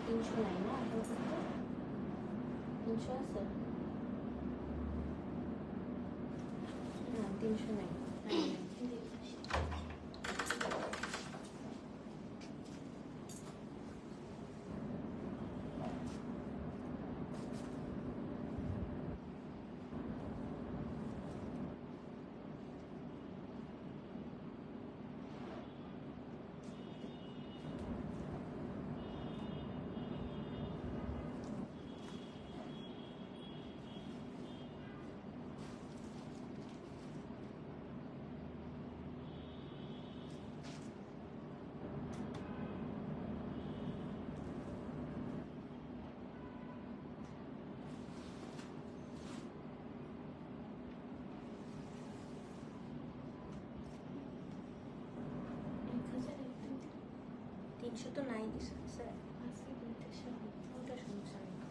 300 নাই না, 300 আছে না, 300 নাই। তিনশো তো নাই স্যার, ওটা সমস্যা নেই।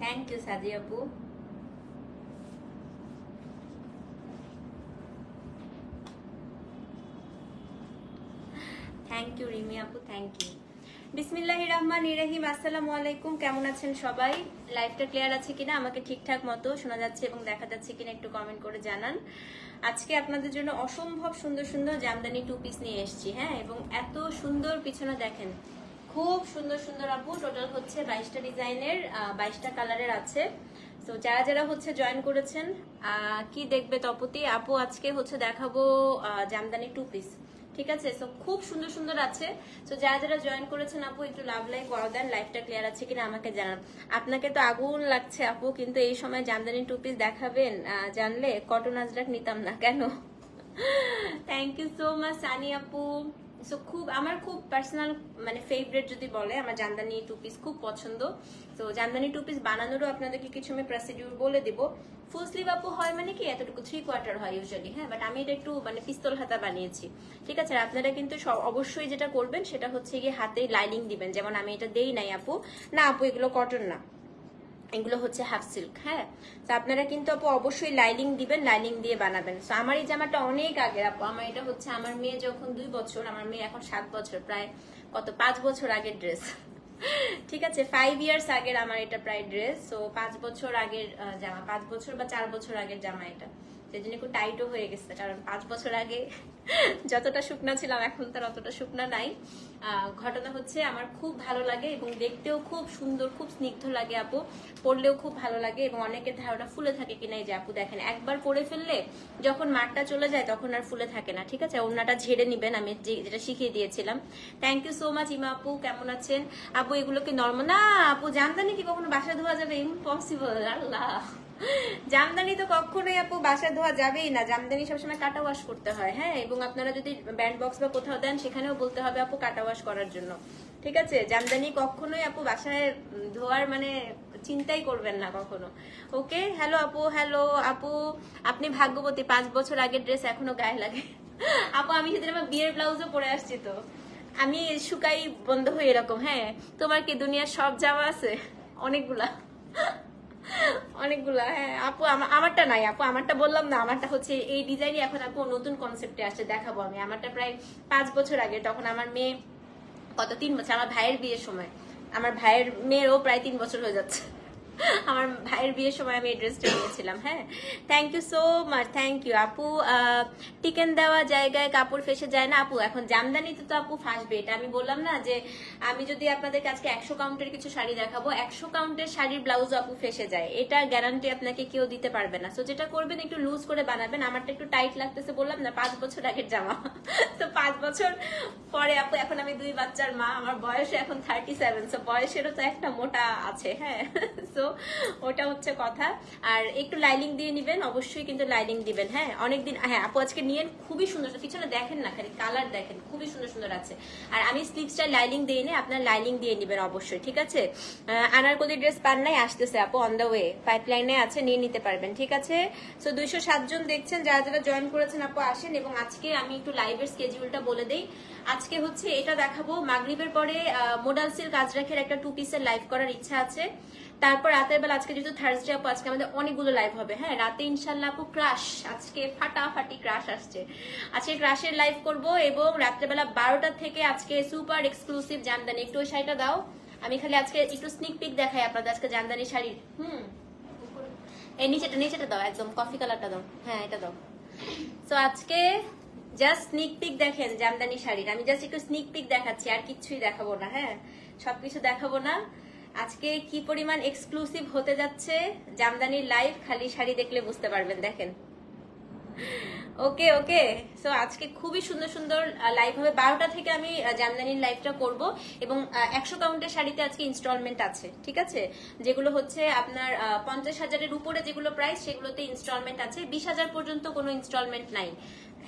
থ্যাংক ইউ সাদি আপু। থ্যাংক ইউ রিমি আপু, থ্যাংক ইউ। বিসমিল্লাহির রহমানির রহিম। আসসালামু আলাইকুম, কেমন আছেন সবাই? লাইভটা ক্লিয়ার আছে কিনা, আমাকে ঠিকঠাক মতো শোনা যাচ্ছে এবং দেখা যাচ্ছে কিনা একটু কমেন্ট করে জানান। আজকে আপনাদের জন্য অসম্ভব সুন্দর সুন্দর জামদানি টু পিস নিয়ে এসেছি, হ্যাঁ, এবং এত সুন্দর পিছনে দেখেন, খুব সুন্দর সুন্দর আপু। টোটাল হচ্ছে 22টা ডিজাইনের, 22টা কালারের আছে। তো যারা যারা হচ্ছে জয়েন করেছেন, কি দেখবে তপতি আপু? আজকে হচ্ছে দেখাবো জামদানি টু পিস, ঠিক আছে? সো খুব সুন্দর সুন্দর আছে। তো যারা যারা জয়েন করেছেন আপু, একটু লাভ লাইক করে দেন। লাইভটা ক্লিয়ার আছে কিনা আমাকে জানান। আপনাকে তো আগুন লাগছে আপু, কিন্তু এই সময় জামদানি টু পিস দেখাবেন, জানলে কটন আজরাক নিতাম না কেন। Thank you so much Sunny আপু। সো খুব আমার খুব পার্সোনাল মানে ফেভারিট যদি বলে, আমার জামদানি টু পিস খুব পছন্দ। তো জামদানি টু পিস বানানোরও আপনাদেরকে কিছু আমি প্রসিডিউর বলে দিব। ফুল স্লিভ আপু হয় মানে কি এতটুকু 3/4 হয় ইউজুয়ালি, হ্যাঁ, বাট আমি এটা একটু মানে পিস্তল হাতা বানিয়েছি, ঠিক আছে? আপনারা কিন্তু অবশ্যই যেটা করবেন সেটা হচ্ছে গিয়ে হাতে লাইনিং দিবেন, যেমন আমি এটা দেই নাই আপু। না আপু, এগুলো কটন না, এগুলো হচ্ছে হাফ সিল্ক, হ্যাঁ। তো আপনারা কিন্তু আপু অবশ্যই লাইনিং দিবেন, লাইনিং দিয়ে বানাবেন। তো আমার এই জামাটা অনেক আগে আপু, আমার এটা হচ্ছে আমার মেয়ে যখন 2 বছর, আমার মেয়ে এখন 7 বছর, প্রায় কত 5 বছর আগের ড্রেস, ঠিক আছে? 5 ইয়ার্স আগের আমার এটা প্রায় ড্রেস। তো 5 বছর আগের জামা, 5 বছর বা 4 বছর আগের জামা এটা, সেজন্য একটু টাইটও হয়ে গেছে, কারণ 5 বছর আগে যতটা শুকনা ছিলাম এখন তার অতটা শুকনা নাই। ঘটনা হচ্ছে আমার খুব ভালো লাগে এবং দেখতেও খুব সুন্দর, খুব স্নিগ্ধ লাগে আপু, পরলেও খুব ভালো লাগে। এবং অনেকের ধারণা ফুলে থাকে কিনা, এই যে আপু দেখেন, একবার পরে ফেললে যখন মাঠটা চলে যায় তখন আর ফুলে থাকে না, ঠিক আছে? ওড়নাটা ঝেড়ে নিবেন, আমি যেটা শিখিয়ে দিয়েছিলাম। থ্যাংক ইউ সো মাচ ইমা আপু, কেমন আছেন আপু? এগুলো কি নরমাল না আপু? জামদানি কি কখনো বাসা ধোয়া যাবে? ইম্পসিবল। আল্লাহ, জামদানি তো কখনোই আপু বাসা ধোয়া যাবেই না, জামদানি সবসময় কাটা ওয়াশ করতে হয়, হ্যাঁ। এবং আপনারা যদি ব্যান্ড বক্স বা কোথাও দেন সেখানেও বলতে হবে আপু কাটা ওয়াশ করার জন্য, ঠিক আছে? জামদানি কখনোই আপু বাসায় ধোয়ার মানে চিন্তাই করবেন না কখনো। ওকে, হ্যালো আপু, হ্যালো আপু, আপনি ভাগ্যবতী, 5 বছর আগের ড্রেস এখনো গায়ে লাগে। আপু আমি সেদিন আমার বিয়ের ব্লাউজও পরে আসছি, তো আমি শুকাই বন্ধ হয়ে এরকম। হ্যাঁ, তোমার কি দুনিয়ার সব জামা আছে? অনেকগুলা, অনেকগুলা। হ্যাঁ আপু, আমারটা নাই আপু, আমারটা বললাম না, আমারটা হচ্ছে এই ডিজাইনই এখন আপু নতুন কনসেপ্টে আসছে, দেখাবো আমি। আমারটা প্রায় 5 বছর আগে, তখন আমার মেয়ে কত 3 বছর, আমার ভাইয়ের বিয়ের সময়। আমার ভাইয়ের মেয়েরও প্রায় 3 বছর হয়ে যাচ্ছে। আমার ভাইয়ের বিয়ের সময় আমি এই ড্রেসটা নিয়েছিলাম, হ্যাঁ। Thank you so much, thank you আপু। টিকেন দেওয়া জায়গায় কাপড় ফেসে যায় না আপু? এখন জামদানিতে তো আপু ফাঁসবে, এটা আমি বললাম না যে আমি যদি আপনাদের কাছে 100 কাউন্টের কিছু শাড়ি দেখাবো, 100 কাউন্টের শাড়ির ব্লাউজ আপু ফেসে যায়, এটা গ্যারান্টি আপনাকে কেউ দিতে পারবে না। তো যেটা করবেন একটু লুজ করে বানাবেন। আমারটা একটু টাইট লাগতেছে, বললাম না 5 বছর আগের জামা। তো 5 বছর পরে আপু এখন আমি 2 বাচ্চার মা, আমার বয়স এখন 37, তো বয়সেরও তো একটা মোটা আছে, হ্যাঁ। তো সো ওটা হচ্ছে কথা। আর একটু লাইলিং দিয়ে নিবেন, অবশ্যই কিন্তু লাইলিং দিবেন। হ্যাঁ অনেকদিন, হ্যাঁ আপু আজকে নিয়ে খুবই সুন্দর, পিছনে দেখেন না খালি কালার দেখেন, খুবই সুন্দর সুন্দর আছে। আর আমি স্লিভসটা লাইলিং দিয়ে নিই, আপনার লাইলিং দিয়ে নিবেন অবশ্যই, ঠিক আছে। আনারকলি ড্রেস পান নাই, আসতেছে আপু, অন দ্য ওয়ে, পাইপলাইনে আছে, নিয়ে নিতে পারবেন, ঠিক আছে। সো 207 জন দেখছেন, যারা যারা জয়েন করেছেন আপু আসেন। এবং আজকে আমি একটু লাইভের স্কেডিউলটা বলে দেই। আজকে হচ্ছে এটা দেখাবো, মাগরিবের পরে মোডাল সিল্ক আজরাখের একটা 2 পিসের লাইভ করার ইচ্ছা আছে। তারপর রাতের বেলা, আজকে যেহেতু থার্সডে আপু, আজকে আমাদের অনেকগুলো লাইভ হবে। হ্যাঁ রাতে ইনশাল্লাহ আপু ক্রাশ, আজকে ফাটাফাটি ক্রাশ আসছে, আজকে ক্রাশের লাইভ করব। এবং রাত্রেবেলা 12টা থেকে আজকে সুপার এক্সক্লুসিভ জামদানি, একটু ওই শাড়িটা দাও, আমি খালি আজকে একটু স্নিক পিক দেখাই আপনাদের আজকে জামদানি শাড়ির। এই নিচেটা দাও, একদম কফি কালারটা দাও, হ্যাঁ এটা দাও। সো আজকে জাস্ট স্নিক পিক দেখেন জামদানি শাড়ির, আমি জাস্ট একটু স্নিক পিক দেখাচ্ছি, আর কিচ্ছুই দেখাবো না। হ্যাঁ সবকিছু দেখাবো না। আজকে কি পরিমাণ এক্সক্লুসিভ হতে যাচ্ছে জামদানির লাইভ, খালি শাড়ি দেখলে বুঝতে পারবেন, দেখেন। ওকে ওকে, সো আজকে খুবই সুন্দর সুন্দর লাইভ হবে। 12টা থেকে আমি জামদানির লাইভটা করব। এবং 100 কাউন্টের শাড়িতে আজকে ইনস্টলমেন্ট আছে, ঠিক আছে। যেগুলো হচ্ছে আপনার 50,000-এর উপরে যেগুলো প্রাইস, সেগুলোতে ইনস্টলমেন্ট আছে। 20,000 পর্যন্ত কোনো ইনস্টলমেন্ট নাই।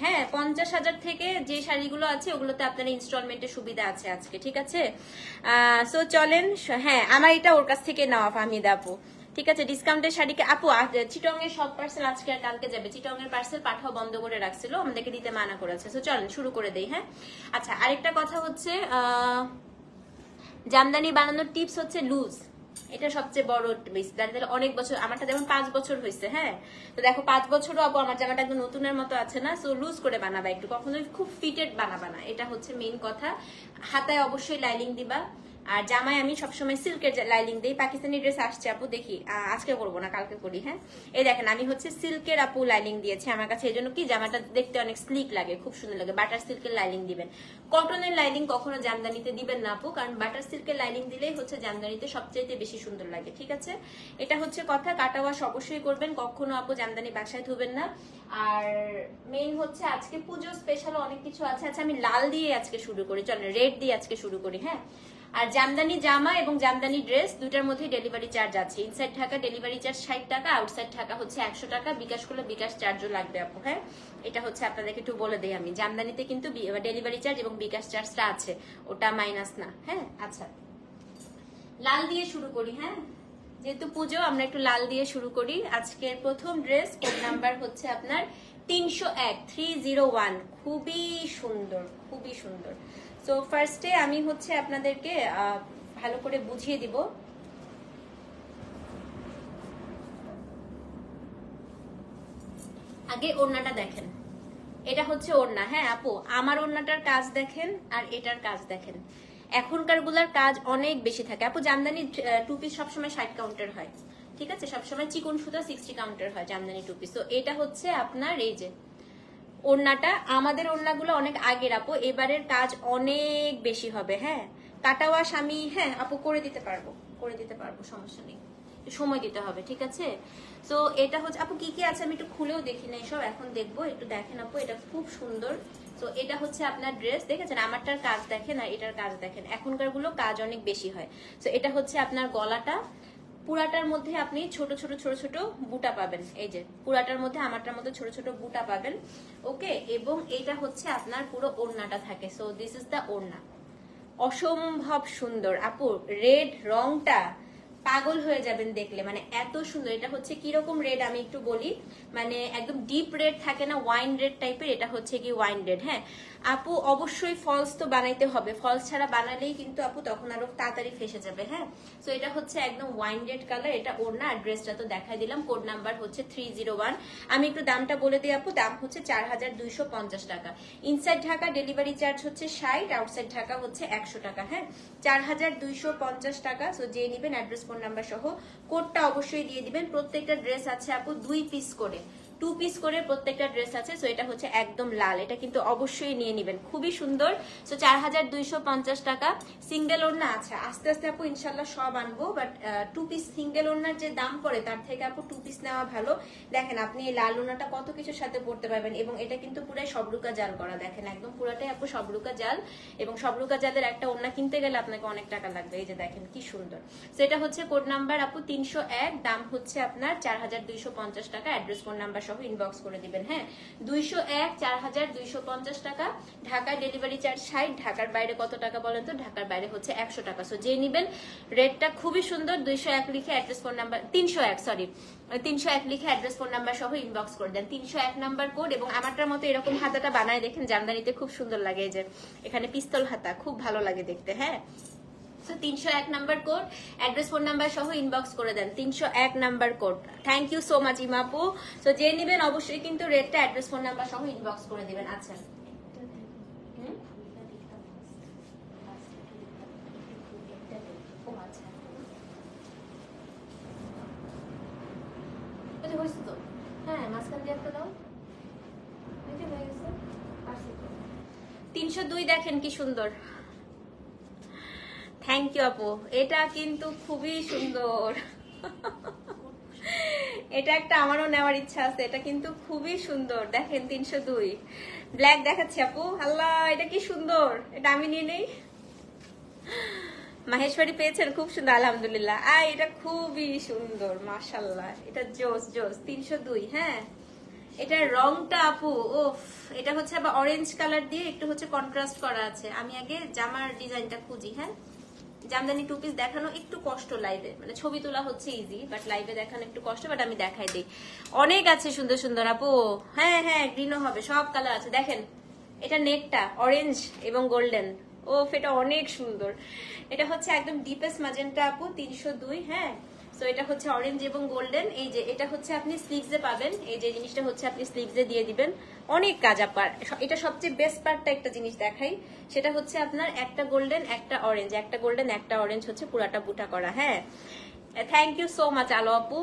হ্যাঁ 50,000 থেকে যে শাড়িগুলো আছে ওগুলোতে আপনার ইনস্টলমেন্টের সুবিধা আছে আজকে, ঠিক আছে। সো চলেন, হ্যাঁ আমার এটা ওর কাছ থেকে নেওয়া ফাহমিদা আপু, ঠিক আছে। ডিসকাউন্টের শাড়িকে আপু, চিটং এর সব পার্সেল আজকে আর কালকে যাবে। চিটং এর পার্সেল পাঠাও বন্ধ করে রাখছিল, আমাদেরকে দিতে মানা করেছে। সো চলেন শুরু করে দেই। হ্যাঁ আচ্ছা, আরেকটা কথা হচ্ছে, জামদানি বানানোর টিপস হচ্ছে লুজ, এটা সবচেয়ে বড় টিপস। অনেক বছর, আমারটা যেমন 5 বছর হয়েছে, হ্যাঁ তো দেখো 5 বছরও আপু আমার জামাটা একদম নতুনের মতো আছে না। সো লুজ করে বানাবা একটু, কখনোই খুব ফিটেড বানাবা না, এটা হচ্ছে মেইন কথা। হাতায় অবশ্যই লাইলিং দিবা। আর জামায় আমি সবসময় সিল্কের লাইলিং দিই। পাকিস্তানি ড্রেস আসছে আপু, দেখি আজকে করবো না কালকে করি। হ্যাঁ এই দেখেন আমি হচ্ছে সিল্কের আপু লাইলিং দিয়েছি আমার কাছে, এই জন্য কি জামাটা দেখতে অনেক স্লিক লাগে, খুব সুন্দর লাগে। বাটার সিল্কের লাইলিং দিবেন, কটনের লাইলিং কখনো জামদানিতে দিবেন না আপু, কারণ বাটার সিল্কের লাইলিং দিলেই হচ্ছে জামদানিতে সবচেয়ে বেশি সুন্দর লাগে, ঠিক আছে। এটা হচ্ছে কথা। কাটা ওয়াশ অবশ্যই করবেন, কখনো আপু জামদানি বাসায় ধুবেন না। আর মেইন হচ্ছে আজকে পুজো স্পেশাল অনেক কিছু আছে। আচ্ছা আমি লাল দিয়ে আজকে শুরু করি, চলেন রেড দিয়ে আজকে শুরু করি। হ্যাঁ আর জামদানি জামা এবং জামদানি ড্রেস দুটার মধ্যে ডেলিভারি চার্জ আছে। ইনসাইড ঢাকা ডেলিভারি চার্জ 60 টাকা, আউটসাইড ঢাকা হচ্ছে 100 টাকা। বিকাশ করলে বিকাশ চার্জও লাগবে আপু। হ্যাঁ এটা হচ্ছে আপনাদেরকে একটু বলে দেই আমি, জামদানিতে কিন্তু ডেলিভারি চার্জ এবং বিকাশ চার্জটা আছে, ওটা মাইনাস না। হ্যাঁ আচ্ছা লাল দিয়ে শুরু করি। হ্যাঁ যেহেতু পুজো, আমরা একটু লাল দিয়ে শুরু করি। আজকের প্রথম ড্রেস, কোড নাম্বার হচ্ছে আপনার 301, 301, খুবই সুন্দর, খুবই সুন্দর। সো ফার্স্টে আমি হচ্ছে আপনাদেরকে ভালো করে বুঝিয়ে দিব। আগে ওড়নাটা দেখেন, এটা হচ্ছে ওড়না। হ্যাঁ আপু আমার ওড়নাটার কাজ দেখেন আর এটার কাজ দেখেন, এখনকার গুলার কাজ অনেক বেশি থাকে আপু। জামদানি 2 পিস সবসময় 60 কাউন্টার হয়, ঠিক আছে। সবসময় চিকন সুতা 60 কাউন্টার হয় জামদানি 2 পিস। তো এটা হচ্ছে আপনার এই যে ওড়নাটা, আমাদের ওড়নাগুলো অনেক আগের আপু, এবারের কাজ অনেক বেশি হবে। হ্যাঁ কাটা ওয়াশ আমি হ্যাঁ আপু করে দিতে পারবো, সমস্যা নেই, সময় দিতে হবে, ঠিক আছে। তো এটা হচ্ছে আপু কি কি আছে আমি একটু খুলেও দেখি না, এসব এখন দেখবো, একটু দেখেন আপু, এটা খুব সুন্দর। তো এটা হচ্ছে আপনার ড্রেস, দেখেছেন আমারটার কাজ দেখেন আর এটার কাজ দেখেন, এখনকার গুলো কাজ অনেক বেশি হয়। তো এটা হচ্ছে আপনার গলাটা, পুরাটার মধ্যে আপনি ছোট ছোট ছোট ছোট বুটা পাবেন, এই যে পুরাটার মধ্যে আমারটার মধ্যে ছোট ছোট বুটা পাবেন। ওকে এবং এটা হচ্ছে আপনার পুরো ওড়নাটা থাকে। সো দিস ইজ দা ওড়না, অসম্ভব সুন্দর আপু। রেড রংটা পাগল হয়ে যাবেন দেখলে, মানে এত সুন্দর। এটা হচ্ছে কিরকম রেড আমি একটু বলি, মানে একদম ডিপ রেড থাকে না, ওয়াইন রেড টাইপের, এটা হচ্ছে কি ওয়াইন রেড। হ্যাঁ আপু অবশ্যই ফলস তো বানাইতে হবে, ফলস ছাড়া বানালেই কিন্তু আপু তখন আরো তাড়াতাড়ি ফেসে যাবে। হ্যাঁ তো এটা হচ্ছে একদম ওয়াইন রেড কালার, এটা ওড়না। অ্যাড্রেসটা তো দেখাই দিলাম, কোড নাম্বার হচ্ছে 301। আমি একটু দামটা বলে দিই আপু, দাম হচ্ছে 4250 টাকা। ইনসাইড ঢাকা ডেলিভারি চার্জ হচ্ছে 60, আউটসাইড ঢাকা হচ্ছে 100 টাকা। হ্যাঁ 4250 টাকা। সো যে নিবেন অ্যাড্রেস ফোন নাম্বার সহ কোডটা অবশ্যই দিয়ে দিবেন। প্রত্যেকটা ড্রেস আছে আপু 2 পিস করে, 2 2 পিস করে প্রত্যেকটা ড্রেস আছে। সো এটা হচ্ছে একদম লাল, এটা কিন্তু অবশ্যই নিয়ে নেবেন, খুবই সুন্দর। সো 4250 টাকা। সিঙ্গেল ওড়না আছে, আস্তে আস্তে আপু ইনশাল্লাহ সব আনবো, বাট 2 পিস সিঙ্গেল ওড়নার যে দাম পড়ে তার থেকে আপু 2 পিস নেওয়া ভালো। দেখেন আপনি এই লাল ওড়নাটা কত কিছুর সাথে পড়তে পারবেন, এবং এটা কিন্তু পুরাই সবরুকা জাল করা, দেখেন একদম পুরাটাই আপু সবরুকা জাল, এবং সবরুকা জালের একটা ওড়না কিনতে গেলে আপনাকে অনেক টাকা লাগবে। এই যে দেখেন কি সুন্দর। সো এটা হচ্ছে কোড নাম্বার আপু 301, দাম হচ্ছে আপনার 4250 টাকা। অ্যাড্রেস ফোন নাম্বার সহ ইনবক্স করে দিবেন। হ্যাঁ 201 4250 টাকা। ঢাকায় ডেলিভারি চার্জ 60, ঢাকার বাইরে কত টাকা বলেন তো? ঢাকার বাইরে হচ্ছে 100 টাকা। সো যে নিবেন, রেটটা খুবই সুন্দর। 201 লিখে অ্যাড্রেস ফোন নাম্বার 301 লিখে অ্যাড্রেস ফোন নাম্বার সহ ইনবক্স করে দেন। 301 নাম্বার কোড। এবং আমারটার মতো এরকম হাতাটা বানায় দেখেন, জামদানিতে খুব সুন্দর লাগে। এই যে এখানে পিস্তল হাতা, খুব ভালো লাগে দেখতে। হ্যাঁ 301 number code, address phone number সহ ইনবক্স করে দেন। 301 number code. Thank you so much ইমাপু। সো যে নিবেন অবশ্যই কিন্তু রেটটা অ্যাড্রেস ফোন নাম্বার সহ ইনবক্স করে দিবেন। আচ্ছা হ্যাঁ মাঝখান দিয়ে একটা দাও। 302 দেখেন কি সুন্দর। থ্যাংক ইউ আপু, এটা কিন্তু খুবই সুন্দর। এটা একটা আমারও নেওয়ার ইচ্ছা আছে, এটা কিন্তু খুবই সুন্দর। দেখেন 302 ব্ল্যাক দেখাচ্ছি আপু। আল্লাহ এটা কি সুন্দর, এটা আমি নিয়ে নেই। মাহেশ্বরী পেয়েছেন, খুব সুন্দর আলহামদুলিল্লাহ। এটা খুবই সুন্দর মাশাআল্লাহ, এটা জোস জোস। 302। হ্যাঁ এটার রংটা আপু ওফ, এটা হচ্ছে আবার অরেঞ্জ কালার দিয়ে একটু হচ্ছে কন্ট্রাস্ট করা আছে। আমি আগে জামার ডিজাইনটা খুঁজি। হ্যাঁ জামদানি 2 পিস দেখানো একটু কষ্ট লাইভে, মানে ছবি তোলা হচ্ছে ইজি, বাট লাইভে দেখানো একটু কষ্ট, বাট আমি দেখাই দিই। অনেক আছে সুন্দর সুন্দর আপু। হ্যাঁ হ্যাঁ গ্রিনও হবে, সব কালার আছে। দেখেন এটা নেটটা অরেঞ্জ এবং গোল্ডেন, ওফ এটা অনেক সুন্দর। এটা হচ্ছে একদম ডিপেস্ট ম্যাজেন্টা আপু 302। হ্যাঁ সো এটা হচ্ছে অরেঞ্জ এবং গোল্ডেন। এই যে এটা হচ্ছে আপনি স্লিভসে পাবেন, এই যে জিনিসটা হচ্ছে আপনি স্লিভসে দিয়ে দিবেন। অনেক কাজ আপার। এটা সবচেয়ে বেস্ট পার্টটা একটা জিনিস দেখাই, সেটা হচ্ছে আপনার একটা গোল্ডেন একটা অরেঞ্জ, একটা গোল্ডেন একটা অরেঞ্জ হচ্ছে পুরাটা বুটা করা। হ্যাঁ থ্যাংক ইউ সো মাচ আলো আপু।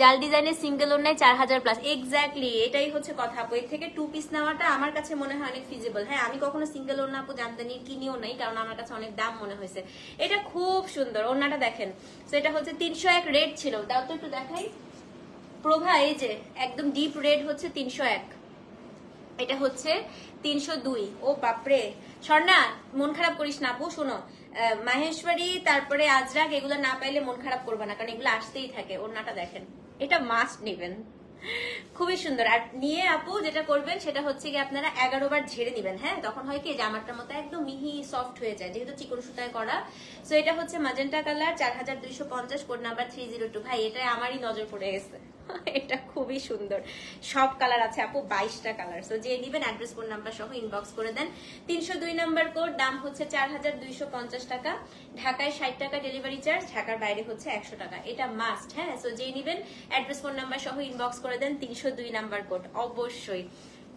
জাল ডিজাইনের সিঙ্গেল ওড়নায় 4000+। এক্স্যাক্টলি এটাই হচ্ছে কথা আপু। এর থেকে 2 পিস নেওয়াটা আমার কাছে মনে হয় অনেক ফিজিবল। হ্যাঁ আমি কখনো সিঙ্গেল ওড়না আপু জামদানি কিনিও নাই, কারণ আমার কাছে অনেক দাম মনে হয়েছে। এটা খুব সুন্দর, ওড়নাটা দেখেন। তো এটা হচ্ছে 301 রেড ছিল, দাও তো একটু দেখাই প্রভা। এই যে একদম ডিপ রেড হচ্ছে 301, এটা হচ্ছে 302। ও বাপরে স্বর্ণা মন খারাপ করিস না আপু, শোনো মাহেশ্বরী তারপরে আজরাক এগুলো না পাইলে মন খারাপ করবে না, কারণ এগুলো আসতেই থাকে। ওড়নাটা দেখেন, এটা মাস্ট নেবেন, খুবই সুন্দর। আর নিয়ে আপু যেটা করবেন সেটা হচ্ছে কি আপনারা 11 বার ঝেড়ে নিবেন। হ্যাঁ তখন হয় কি জামাটার মতো একদম মিহি সফট হয়ে যায়, যেহেতু চিকন সুতায় করা। সো এটা হচ্ছে ম্যাজেন্টা কালার 4250, কোড নাম্বার 302। ভাই এটা আমারই নজর পড়ে গেছে, এটা খুবই সুন্দর। সব কালার আছে আপু, 22টা কালার। সো যে নিবেন অ্যাড্রেস ফোন নাম্বার সহ ইনবক্স করে দেন। 302 নাম্বার কোড, দাম হচ্ছে 4250 টাকা। ঢাকায় 60 টাকা ডেলিভারি চার্জ, ঢাকার বাইরে হচ্ছে 100 টাকা। এটা মাস্ট। হ্যাঁ সো যে নিবেন অ্যাড্রেস ফোন নাম্বার সহ ইনবক্স করে দেন। 302 নাম্বার কোড অবশ্যই।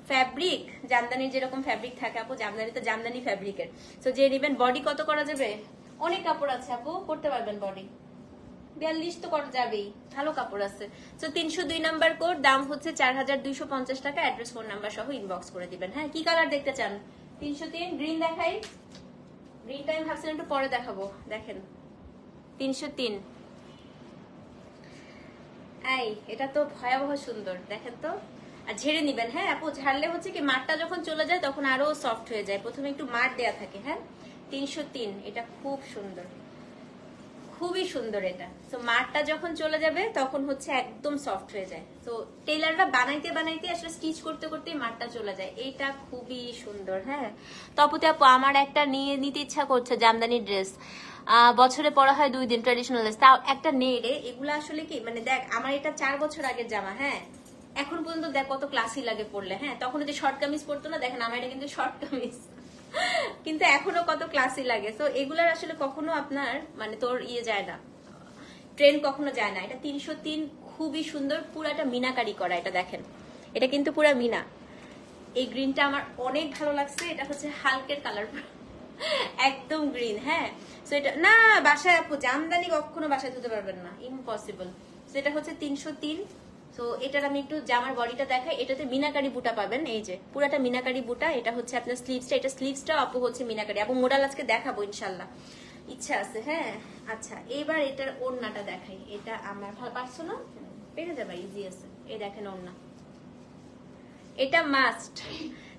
ফ্যাব্রিক জামদানির যেরকম ফ্যাব্রিক থাকে আপু, জামদানি তো জামদানি ফ্যাব্রিকের। সো যে নিবেন। বডি কত করা যাবে? অনেক কাপড় আছে আপু, করতে পারবেন বডি 42 তো করা যাবেই, ভালো কাপড় আছে। তো 302 নাম্বার কোড, দাম হচ্ছে 4250 টাকা। অ্যাড্রেস ফোন নাম্বার সহ ইনবক্স করে দিবেন। হ্যাঁ কি কালার দেখতে চান? 303 গ্রিন দেখাই। গ্রিন টাইম ভাবছিলাম একটু পরে দেখাবো। দেখেন 303। এই এটা তো ভয়াবহ সুন্দর, দেখেন তো। আর ঝেড়ে নিবেন। হ্যাঁ আপু ঝাড়লে হচ্ছে কি মাঠটা যখন চলে যায় তখন আরো সফট হয়ে যায়, প্রথমে একটু মাঠ দেয়া থাকে। হ্যাঁ 303, এটা খুব সুন্দর, খুবই সুন্দর এটা। তো মারটা যখন চলে যাবে তখন হচ্ছে একদম সফট হয়ে যায়। তো টেলাররা বানাইতে বানাইতে আসলে স্টিচ করতে করতে মারটা চলে যায়। এটা খুবই সুন্দর। হ্যাঁ তপতে আপু আমার একটা নিয়ে নিতে ইচ্ছা করছে জামদানি ড্রেস, বছরে পরা হয় 2 দিন, ট্র্যাডিশনাল ড্রেস, তাও একটা নেই রে। এগুলো আসলে কি মানে দেখ আমার এটা 4 বছর আগের জামা। হ্যাঁ এখন পর্যন্ত দেখ কত ক্লাসি লাগে পরলে। হ্যাঁ তখন যে শর্ট কামিজ পরতো না, দেখেন আমার এটা কিন্তু শর্ট কামিজ, কিন্তু এখনো কত ক্লাসি লাগে। তো এগুলার আসলে কখনো আপনার মানে তোর ইয়ে যায় না, ট্রেন কখনো যায় না। এটা 303, খুবই সুন্দর, পুরাটা মিনাকারি করা। এটা দেখেন, এটা কিন্তু পুরা মিনা। এই গ্রিনটা আমার অনেক ভালো লাগছে। এটা হচ্ছে হালকের কালার, একদম গ্রিন। হ্যাঁ সো এটা না বাসায় আপু জামদানি কখনো বাসায় ধুতে পারবেন না, ইম্পসিবল। সো এটা হচ্ছে 303। তো এটার আমি একটু জামার বডিটা দেখাই। এটাতে মিনাকারি বুটা পাবেন, এই যে পুরাটা মিনাকারি বুটা। এটা হচ্ছে আপনার স্লিভসটা, এটা স্লিভসটা আপু হচ্ছে মিনাকারি। আপু মোডাল আজকে দেখাবো ইনশাল্লাহ, ইচ্ছা আছে। হ্যাঁ আচ্ছা, এবার এটার ওড়নাটা দেখাই। এটা আমার ভালো পারছো না, পেরে যাবে, ইজি আছে। এই দেখেন ওড়না, এটা মাস্ট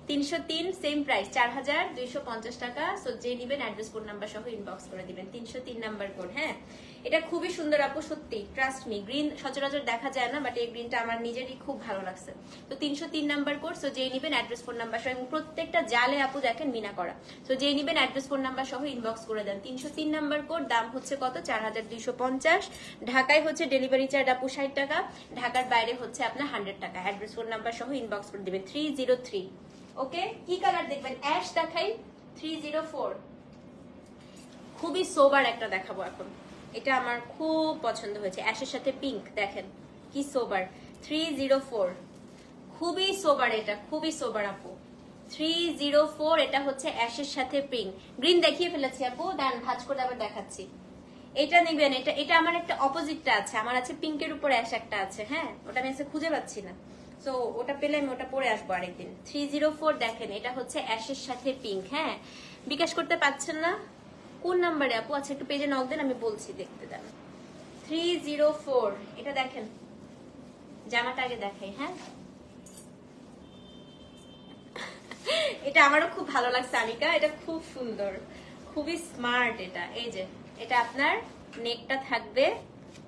303 সেম প্রাইস 4250 টাকা। সো যে নিবেন অ্যাড্রেস কোড নাম্বার সহ ইনবক্স করে দিবেন। 303 নাম্বার কোড। হ্যাঁ এটা খুবই সুন্দর আপু, সত্যি ট্রাস্ট মি। গ্রিন সচরাচর দেখা যায় না, বাট এই গ্রিনটা আমার নিজেরই খুব ভালো লাগছে। তো 303 নাম্বার কোড। সো যে নিবেন অ্যাড্রেস কোড নাম্বার সহ, এবং প্রত্যেকটা জালে আপু দেখেন মিনা করা। সো যে নিবেন অ্যাড্রেস কোড নাম্বার সহ ইনবক্স করে দেন। 303 নাম্বার কোড, দাম হচ্ছে কত, 4250। ঢাকায় হচ্ছে ডেলিভারি চার্জ আপু 60 টাকা, ঢাকার বাইরে হচ্ছে আপনার 100 টাকা। অ্যাড্রেস কোড নাম্বার সহ ইনবক্স করে দিবেন। 303। ওকে, কি কালার দেখবেন? অ্যাশ দেখাই, 304। খুবই সোবার একটা দেখাবো এখন। এটা আমার খুব পছন্দ হয়েছে, অ্যাশের সাথে পিঙ্ক। দেখেন কি সোবার, 304। খুবই সোবার, এটা খুবই সোবার আপু। 304, এটা হচ্ছে অ্যাশের সাথে পিঙ্ক। গ্রিন দেখিয়ে ফেলেছি আপু, দাঁড়ান ভাঁজ করে আবার দেখাচ্ছি। এটা নিবেন, এটা আমার একটা অপোজিটটা আছে, আমার আছে পিঙ্কের উপর অ্যাশ একটা আছে। হ্যাঁ ওটা আমি খুঁজে পাচ্ছি না, তো ওটা পেলে আমি ওটা পরে আসবো আরেকদিন। 304 দেখেন, এটা হচ্ছে অ্যাশের সাথে পিঙ্ক। হ্যাঁ বিকাশ করতে পারছেন না কোন নাম্বারে আপু? আচ্ছা একটু পেজে নক দেন, আমি বলছি, দেখতে দেন। 304, এটা দেখেন, জামাটা আগে দেখাই। হ্যাঁ এটা আমারও খুব ভালো লাগছে আনিকা, এটা খুব সুন্দর, খুবই স্মার্ট এটা। এই যে এটা আপনার নেকটা থাকবে।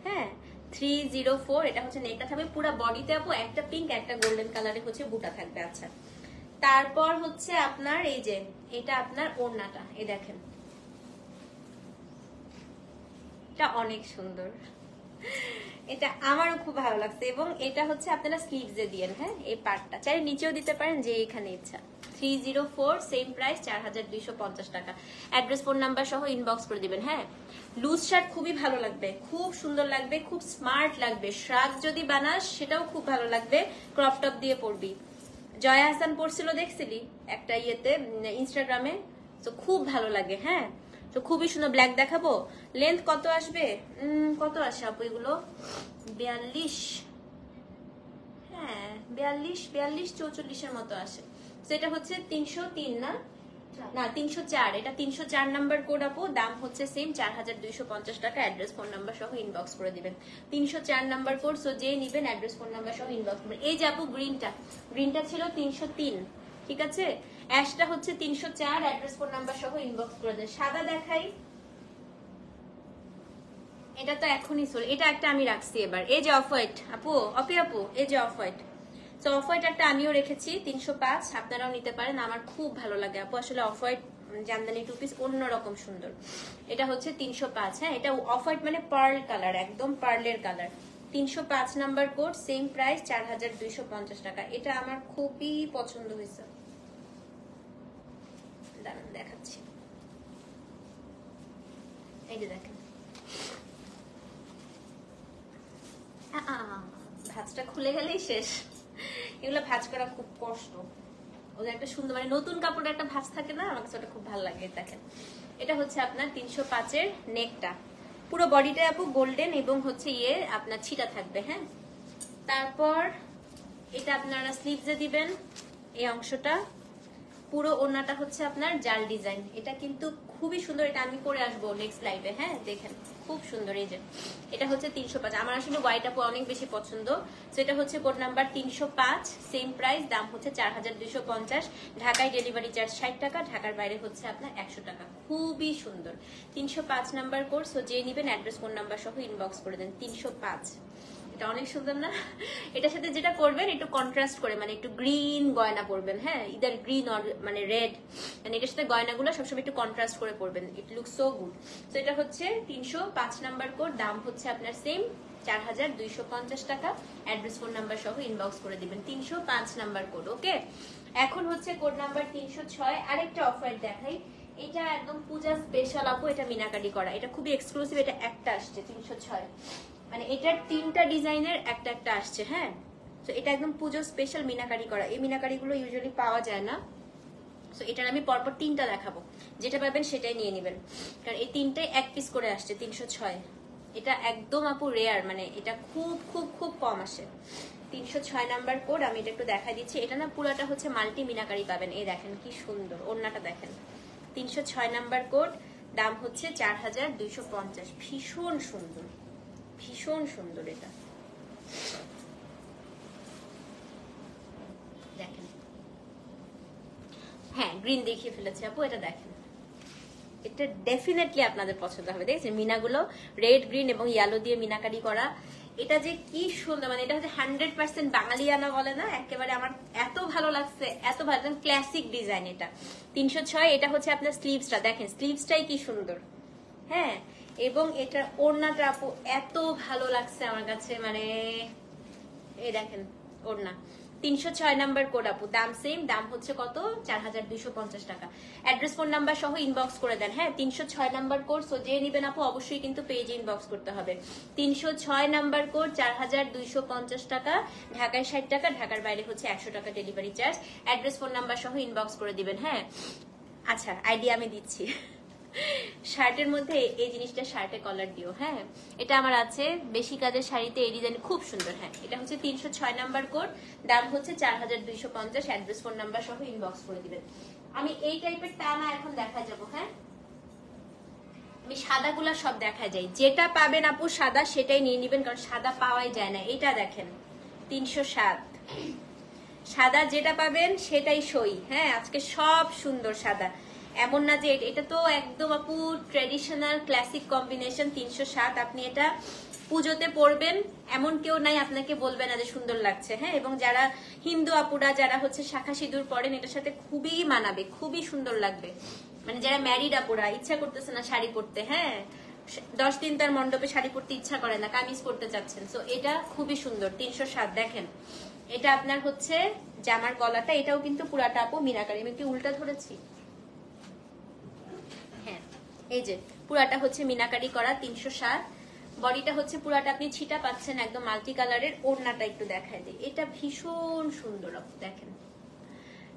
হ্যাঁ 304, এটা হচ্ছে নেকটা থাকবে পুরো বডিতে আপু, একটা পিঙ্ক একটা গোল্ডেন কালারে হচ্ছে বুটা থাকবে। আচ্ছা তারপর হচ্ছে আপনার এই যে এটা আপনার ওড়নাটা, এই দেখেন এটা অনেক সুন্দর, এটা আমারও খুব ভালো লাগছে। এবং এটা হচ্ছে আপনারা স্লিভসে দিয়েন। হ্যাঁ এই পার্টটা চাই নিচেও দিতে পারেন, যে এখানে ইচ্ছা। 304 সেম প্রাইস 4250 টাকা। অ্যাড্রেস ফোন নাম্বার সহ ইনবক্স করে দিবেন। হ্যাঁ লুজ শার্ট খুবই ভালো লাগবে, খুব সুন্দর লাগবে, খুব স্মার্ট লাগবে। শ্রাগ যদি বানাস সেটাও খুব ভালো লাগবে, ক্রপ টপ দিয়ে পরবি। জয়া হাসান পরছিল দেখছিলি একটা ইয়েতে ইনস্টাগ্রামে, তো খুব ভালো লাগে। হ্যাঁ তো খুবই সুন্দর। ব্ল্যাক দেখাবো, লেন্থ কত আসবে? কত আসে আপু এগুলো? 42, হ্যাঁ 42 44 মতো আসে। সেটা হচ্ছে 303 না, না 304। এটা 304 নাম্বার কোড আপু, দাম হচ্ছে সেম 4250 টাকা। অ্যাড্রেস ফোন নাম্বার সহ ইনবক্স করে দিবেন। 304 নাম্বার কোড। সো যে নিবেন অ্যাড্রেস ফোন নাম্বার সহ ইনবক্স করবেন। এই যে আপু গ্রিনটা ছিল 303, ঠিক আছে। অ্যাশটা হচ্ছে 304, অ্যাড্রেস ফোন নাম্বার সহ ইনবক্স করে দেন। সাদা দেখাই, এটা তো এখনই চলে, এটা একটা আমি রাখছি এবার। এই যে অফ হোয়াইট আপু, আপু এই যে অফ হোয়াইট। তো অফ হোয়াইট একটা আমিও রেখেছি 305, আপনারাও নিতে পারেন। আমার খুব ভালো লাগে আপু, আসলে off white jamdani two piece অন্যরকম সুন্দর। এটা হচ্ছে 305। হ্যাঁ এটা অফ হোয়াইট মানে পার্ল কালার, একদম পার্লের colour. 305 number code, same price 4250 টাকা। এটা আমার খুবই পছন্দ হয়েছে, দাঁড়ান দেখাচ্ছি। এই যে দেখেন, ভাঁজটা খুলে গেলেই শেষ। এগুলো ভাঁজ করা খুব কষ্ট, ওদের একটা সুন্দর মানে নতুন কাপড়ের একটা ভাঁজ থাকে না, আমার কাছে ওটা খুব ভালো লাগে। দেখেন এটা হচ্ছে আপনার 305-এর নেকটা, পুরো বডিটা আপু গোল্ডেন এবং হচ্ছে ইয়ে আপনার ছিটা থাকবে। হ্যাঁ তারপর এটা আপনারা স্লিভসে দিবেন এই অংশটা। পুরো ওড়নাটা হচ্ছে আপনার জাল ডিজাইন, এটা কিন্তু খুবই সুন্দর। এটা আমি পরে আসবো নেক্সট লাইভে। হ্যাঁ দেখেন খুব সুন্দর। এই যে এটা হচ্ছে 305, আমার আসলে হোয়াইট আপু অনেক বেশি পছন্দ। সেটা হচ্ছে কোড নাম্বার 305, সেম প্রাইস, দাম হচ্ছে 4250। ঢাকায় ডেলিভারি চার্জ 60 টাকা, ঢাকার বাইরে হচ্ছে আপনার 100 টাকা। খুবই সুন্দর 305 নাম্বার কোড। সো যে নিবেন অ্যাড্রেস কোড নাম্বার সহ ইনবক্স করে দেন। 305, এটা অনেক সুন্দর না? এটার সাথে যেটা করবেন একটু কন্ট্রাস্ট করে, মানে একটু গ্রিন গয়না পরবেন। হ্যাঁ ইদার গ্রিন অর মানে রেড, মানে এটার সাথে গয়নাগুলো সবসময় একটু কন্ট্রাস্ট করে পরবেন, ইট লুক সো গুড। তো এটা হচ্ছে 305 নাম্বার কোড, দাম হচ্ছে আপনার সেম 4250 টাকা। অ্যাড্রেস ফোন নাম্বার সহ ইনবক্স করে দিবেন। 305 নাম্বার কোড। ওকে এখন হচ্ছে কোড নাম্বার 306। আরেকটা অফার দেখাই, এটা একদম পূজা স্পেশাল আপু, এটা মিনাকারি করা, এটা খুবই এক্সক্লুসিভ। এটা একটা আসছে 306, মানে এটার 3টা ডিজাইনের একটা একটা আসছে। হ্যাঁ তো এটা একদম পুজো স্পেশাল মিনাকারি করা, এই মিনাকারি গুলো ইউজুয়ালি পাওয়া যায় না। তো এটার আমি পরপর 3টা দেখাবো, যেটা পাবেন সেটাই নিয়ে নেবেন, কারণ এই 3টাই এক পিস করে আসছে 306। এটা একদম আপু রেয়ার, মানে এটা খুব খুব খুব কম আসে। 306 নাম্বার কোড, আমি এটা একটু দেখা দিচ্ছি। এটা না পুরাটা হচ্ছে মাল্টি মিনাকারি পাবেন। এই দেখেন কি সুন্দর ওড়নাটা দেখেন। 306 নাম্বার কোড, দাম হচ্ছে 4250। ভীষণ সুন্দর, ভীষণ সুন্দর। এটা দেখেন, হ্যাঁ গ্রিন দেখিয়ে ফেলেছে আপু, এটা দেখেন। এটা ডেফিনেটলি আপনাদের পছন্দ হবে। দেখছেন মিনাগুলো রেড, গ্রিন এবং ইয়েলো দিয়ে মিনাকারি করা। এটা যে কি সুন্দর, মানে এটা হচ্ছে 100% বাঙালিয়ানা বলে না, একেবারে আমার এত ভালো লাগছে, এত ভালো, ক্লাসিক ডিজাইন। এটা 306। এটা হচ্ছে আপনার স্লিভসটা দেখেন, স্লিভসটাই কি সুন্দর। হ্যাঁ, এবং এটা ওড়নাটা আপু এত ভালো লাগছে আমার কাছে, মানে এই দেখেন ওড়না। 306 নাম্বার কোড আপু, দাম সেম, দাম হচ্ছে কত 4250 টাকা। অ্যাড্রেস ফোন নাম্বার সহ ইনবক্স করে দেন। হ্যাঁ 306 নাম্বার কোড, সো যে নিবেন আপু অবশ্যই কিন্তু পেজে ইনবক্স করতে হবে। 306 নাম্বার কোড, 4250 টাকা, ঢাকায় 60 টাকা, ঢাকার বাইরে হচ্ছে 100 টাকা delivery charge. Address phone number সহ ইনবক্স করে দিবেন। হ্যাঁ আচ্ছা, আইডিয়া আমি দিচ্ছি। শার্টের মধ্যে এই জিনিসটা শার্টে কলার দিও। হ্যাঁ এটা আমার আছে বেশি কাজের শাড়িতে, এই ডিজাইন খুব সুন্দর। হ্যাঁ এটা হচ্ছে 306 নাম্বার কোড, দাম হচ্ছে 4250। অ্যাড্রেস ফোন নাম্বার সহ ইনবক্স করে দিবেন। আমি এই টাইপের টা না এখন দেখা যাবো। হ্যাঁ আমি সাদাগুলা সব দেখা যাই, যেটা পাবেন আপু সাদা সেটাই নিয়ে নিবেন, কারণ সাদা পাওয়াই যায় না। এটা দেখেন 307, সাদা যেটা পাবেন সেটাই সই। হ্যাঁ আজকে সব সুন্দর সাদা, এমন না যে এটা তো একদম আপু ট্রেডিশনাল ক্লাসিক কম্বিনেশন। 307, আপনি এটা পুজোতে পরবেন, এমন কেউ নাই আপনাকে বলবে না যে সুন্দর লাগছে। হ্যাঁ এবং যারা হিন্দু আপুরা যারা হচ্ছে শাখা সিঁদুর পরেন, এটার সাথে খুবই মানাবে, খুবই সুন্দর লাগবে। মানে যারা ম্যারিড আপুরা ইচ্ছা করতেছে না শাড়ি পরতে, হ্যাঁ 10 দিন তার মণ্ডপে শাড়ি পরতে ইচ্ছা করে না, কামিজ পরতে চাচ্ছেন, সো এটা খুবই সুন্দর। 307 দেখেন, এটা আপনার হচ্ছে জামার গলাটা, এটাও কিন্তু পুরাটা আপু মিনাকারি। আমি কি উল্টা ধরেছি? হ্যাঁ এই যে পুরাটা হচ্ছে মিনাকারি করা। 307, বডিটা হচ্ছে পুরাটা আপনি ছিটা পাচ্ছেন একদম মাল্টি কালারের। ওড়নাটা একটু দেখায় দিই, এটা ভীষণ সুন্দর আপু দেখেন,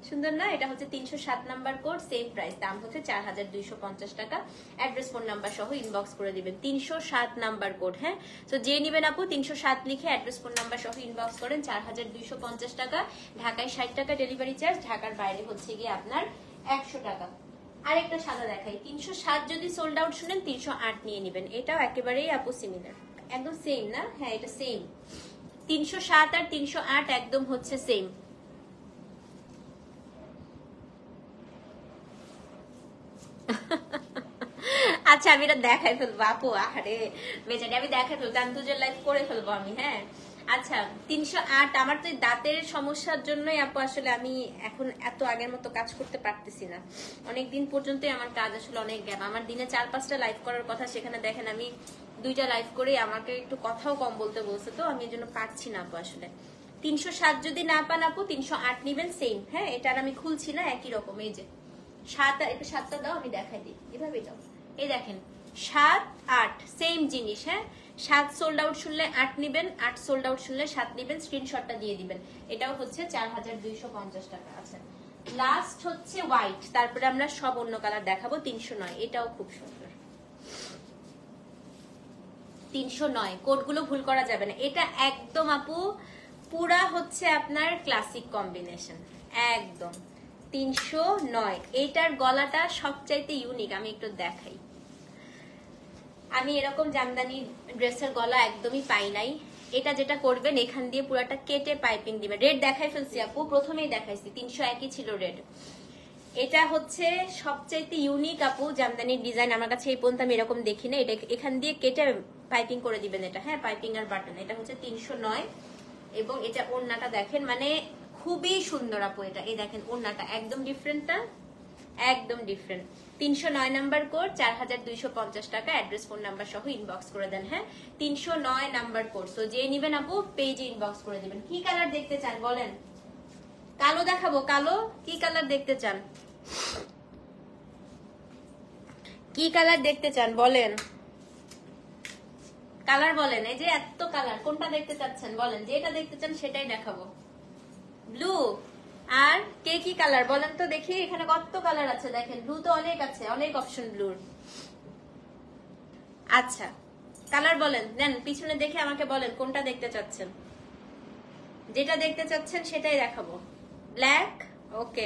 সুন্দর না? এটা হচ্ছে 307 নাম্বার কোড, সেম প্রাইস, দাম হচ্ছে 4250 টাকা। অ্যাড্রেস ফোন নাম্বার সহ ইনবক্স করে দিবেন। 307 নাম্বার কোড। হ্যাঁ তো যে নিবেন আপু 307 লিখে অ্যাড্রেস ফোন নাম্বার সহ ইনবক্স করেন। 4250 টাকা, ঢাকায় 60 টাকা ডেলিভারি চার্জ, ঢাকার বাইরে হচ্ছে গিয়ে আপনার 100 টাকা। আরেকটা সাদা দেখাই, 307 যদি সোল্ড আউট শুনেন 308 নিয়ে নিবেন। এটাও একেবারেই আপু সিমিলার, একদম সেম না? হ্যাঁ এটা সেম, 307 আর 308 একদম হচ্ছে সেম। আচ্ছা আমি এটা দেখাই ফেলবো আপু, আরে বেচারি আমি দেখাই ফেলবো, আমি দুজন লাইভ করে ফেলবো আমি। হ্যাঁ আচ্ছা 308, আমার তো দাঁতের সমস্যার জন্যই আপু আসলে আমি এখন এত আগের মতো কাজ করতে পারতেছি না। অনেকদিন পর্যন্তই আমার কাজ আসলে অনেক গ্যাপ। আমার দিনে 4-5টা লাইভ করার কথা, সেখানে দেখেন আমি 2টা লাইভ করে, আমাকে একটু কথাও কম বলতে বলছে, তো আমি এই জন্য পারছি না আপু আসলে। 307 যদি না পান আপু 308 নিবেন, সেম। হ্যাঁ এটার আমি খুলছি না, একই রকম। এই যে 7, একটু 7টা দাও, আমি দেখাই দিই, এভাবে দাও। এই দেখেন 7, 8 সেম জিনিস। হ্যাঁ 7 সোল্ড আউট শুনলে 8 নিবেন, 8 সোল্ড আউট শুনলে 7 নিবেন, স্ক্রিনশটটা দিয়ে দিবেন। এটাও হচ্ছে 4250 টাকা। আচ্ছা লাস্ট হচ্ছে হোয়াইট, তারপরে আমরা সব অন্য কালার দেখাবো। 309, এটাও খুব সুন্দর। 309 কোডগুলো ভুল করা যাবে না। এটা একদম আপু পুরা হচ্ছে আপনার ক্লাসিক কম্বিনেশন একদম। 309, এইটার গলাটা সবচাইতে ইউনিক, আমি একটু দেখাই। আমি এরকম জামদানি ড্রেসের গলা একদমই পাই নাই। এটা যেটা করবেন এখান দিয়ে পুরাটা কেটে পাইপিং দিবেন। রেড দেখাই ফেলছি আপু, প্রথমেই দেখাইছি 301 ছিল রেড। এটা হচ্ছে সবচাইতে ইউনিক আপু জামদানির ডিজাইন, আমার কাছে এই পর্যন্ত আমি এরকম দেখি না। এটা এখান দিয়ে কেটে পাইপিং করে দিবেন এটা। হ্যাঁ পাইপিং আর বাটন, এটা হচ্ছে 309। এবং এটা ওড়নাটা দেখেন, মানে খুবই সুন্দর আপু এটা। এই দেখেন ওড়নাটা একদম ডিফারেন্টটা, একদম ডিফারেন্ট। 309 নাম্বার কোড, 4250 টাকা। অ্যাড্রেস ফোন নাম্বার সহ ইনবক্স করে দেন। হ্যাঁ 309 নাম্বার কোড, সো যে নিবেন আপু পেজে ইনবক্স করে দিবেন। কি কালার দেখতে চান বলেন? কালো দেখাবো, কালো? কি কালার দেখতে চান? কি কালার দেখতে চান বলেন? কালার বলেন, এই যে এত কালার, কোনটা দেখতে চাচ্ছেন বলেন? যেটা দেখতে চান সেটাই দেখাবো। ব্লু আর কে কি কালার বলেন তো দেখি, এখানে কত কালার আছে দেখেন। ব্লু তো অনেক আছে, অনেক অপশন ব্লুর। আচ্ছা কালার বলেন, দেন পিছনে দেখে আমাকে বলেন কোনটা দেখতে চাচ্ছেন। যেটা দেখতে চাচ্ছেন সেটাই দেখাবো। ব্ল্যাক, ওকে।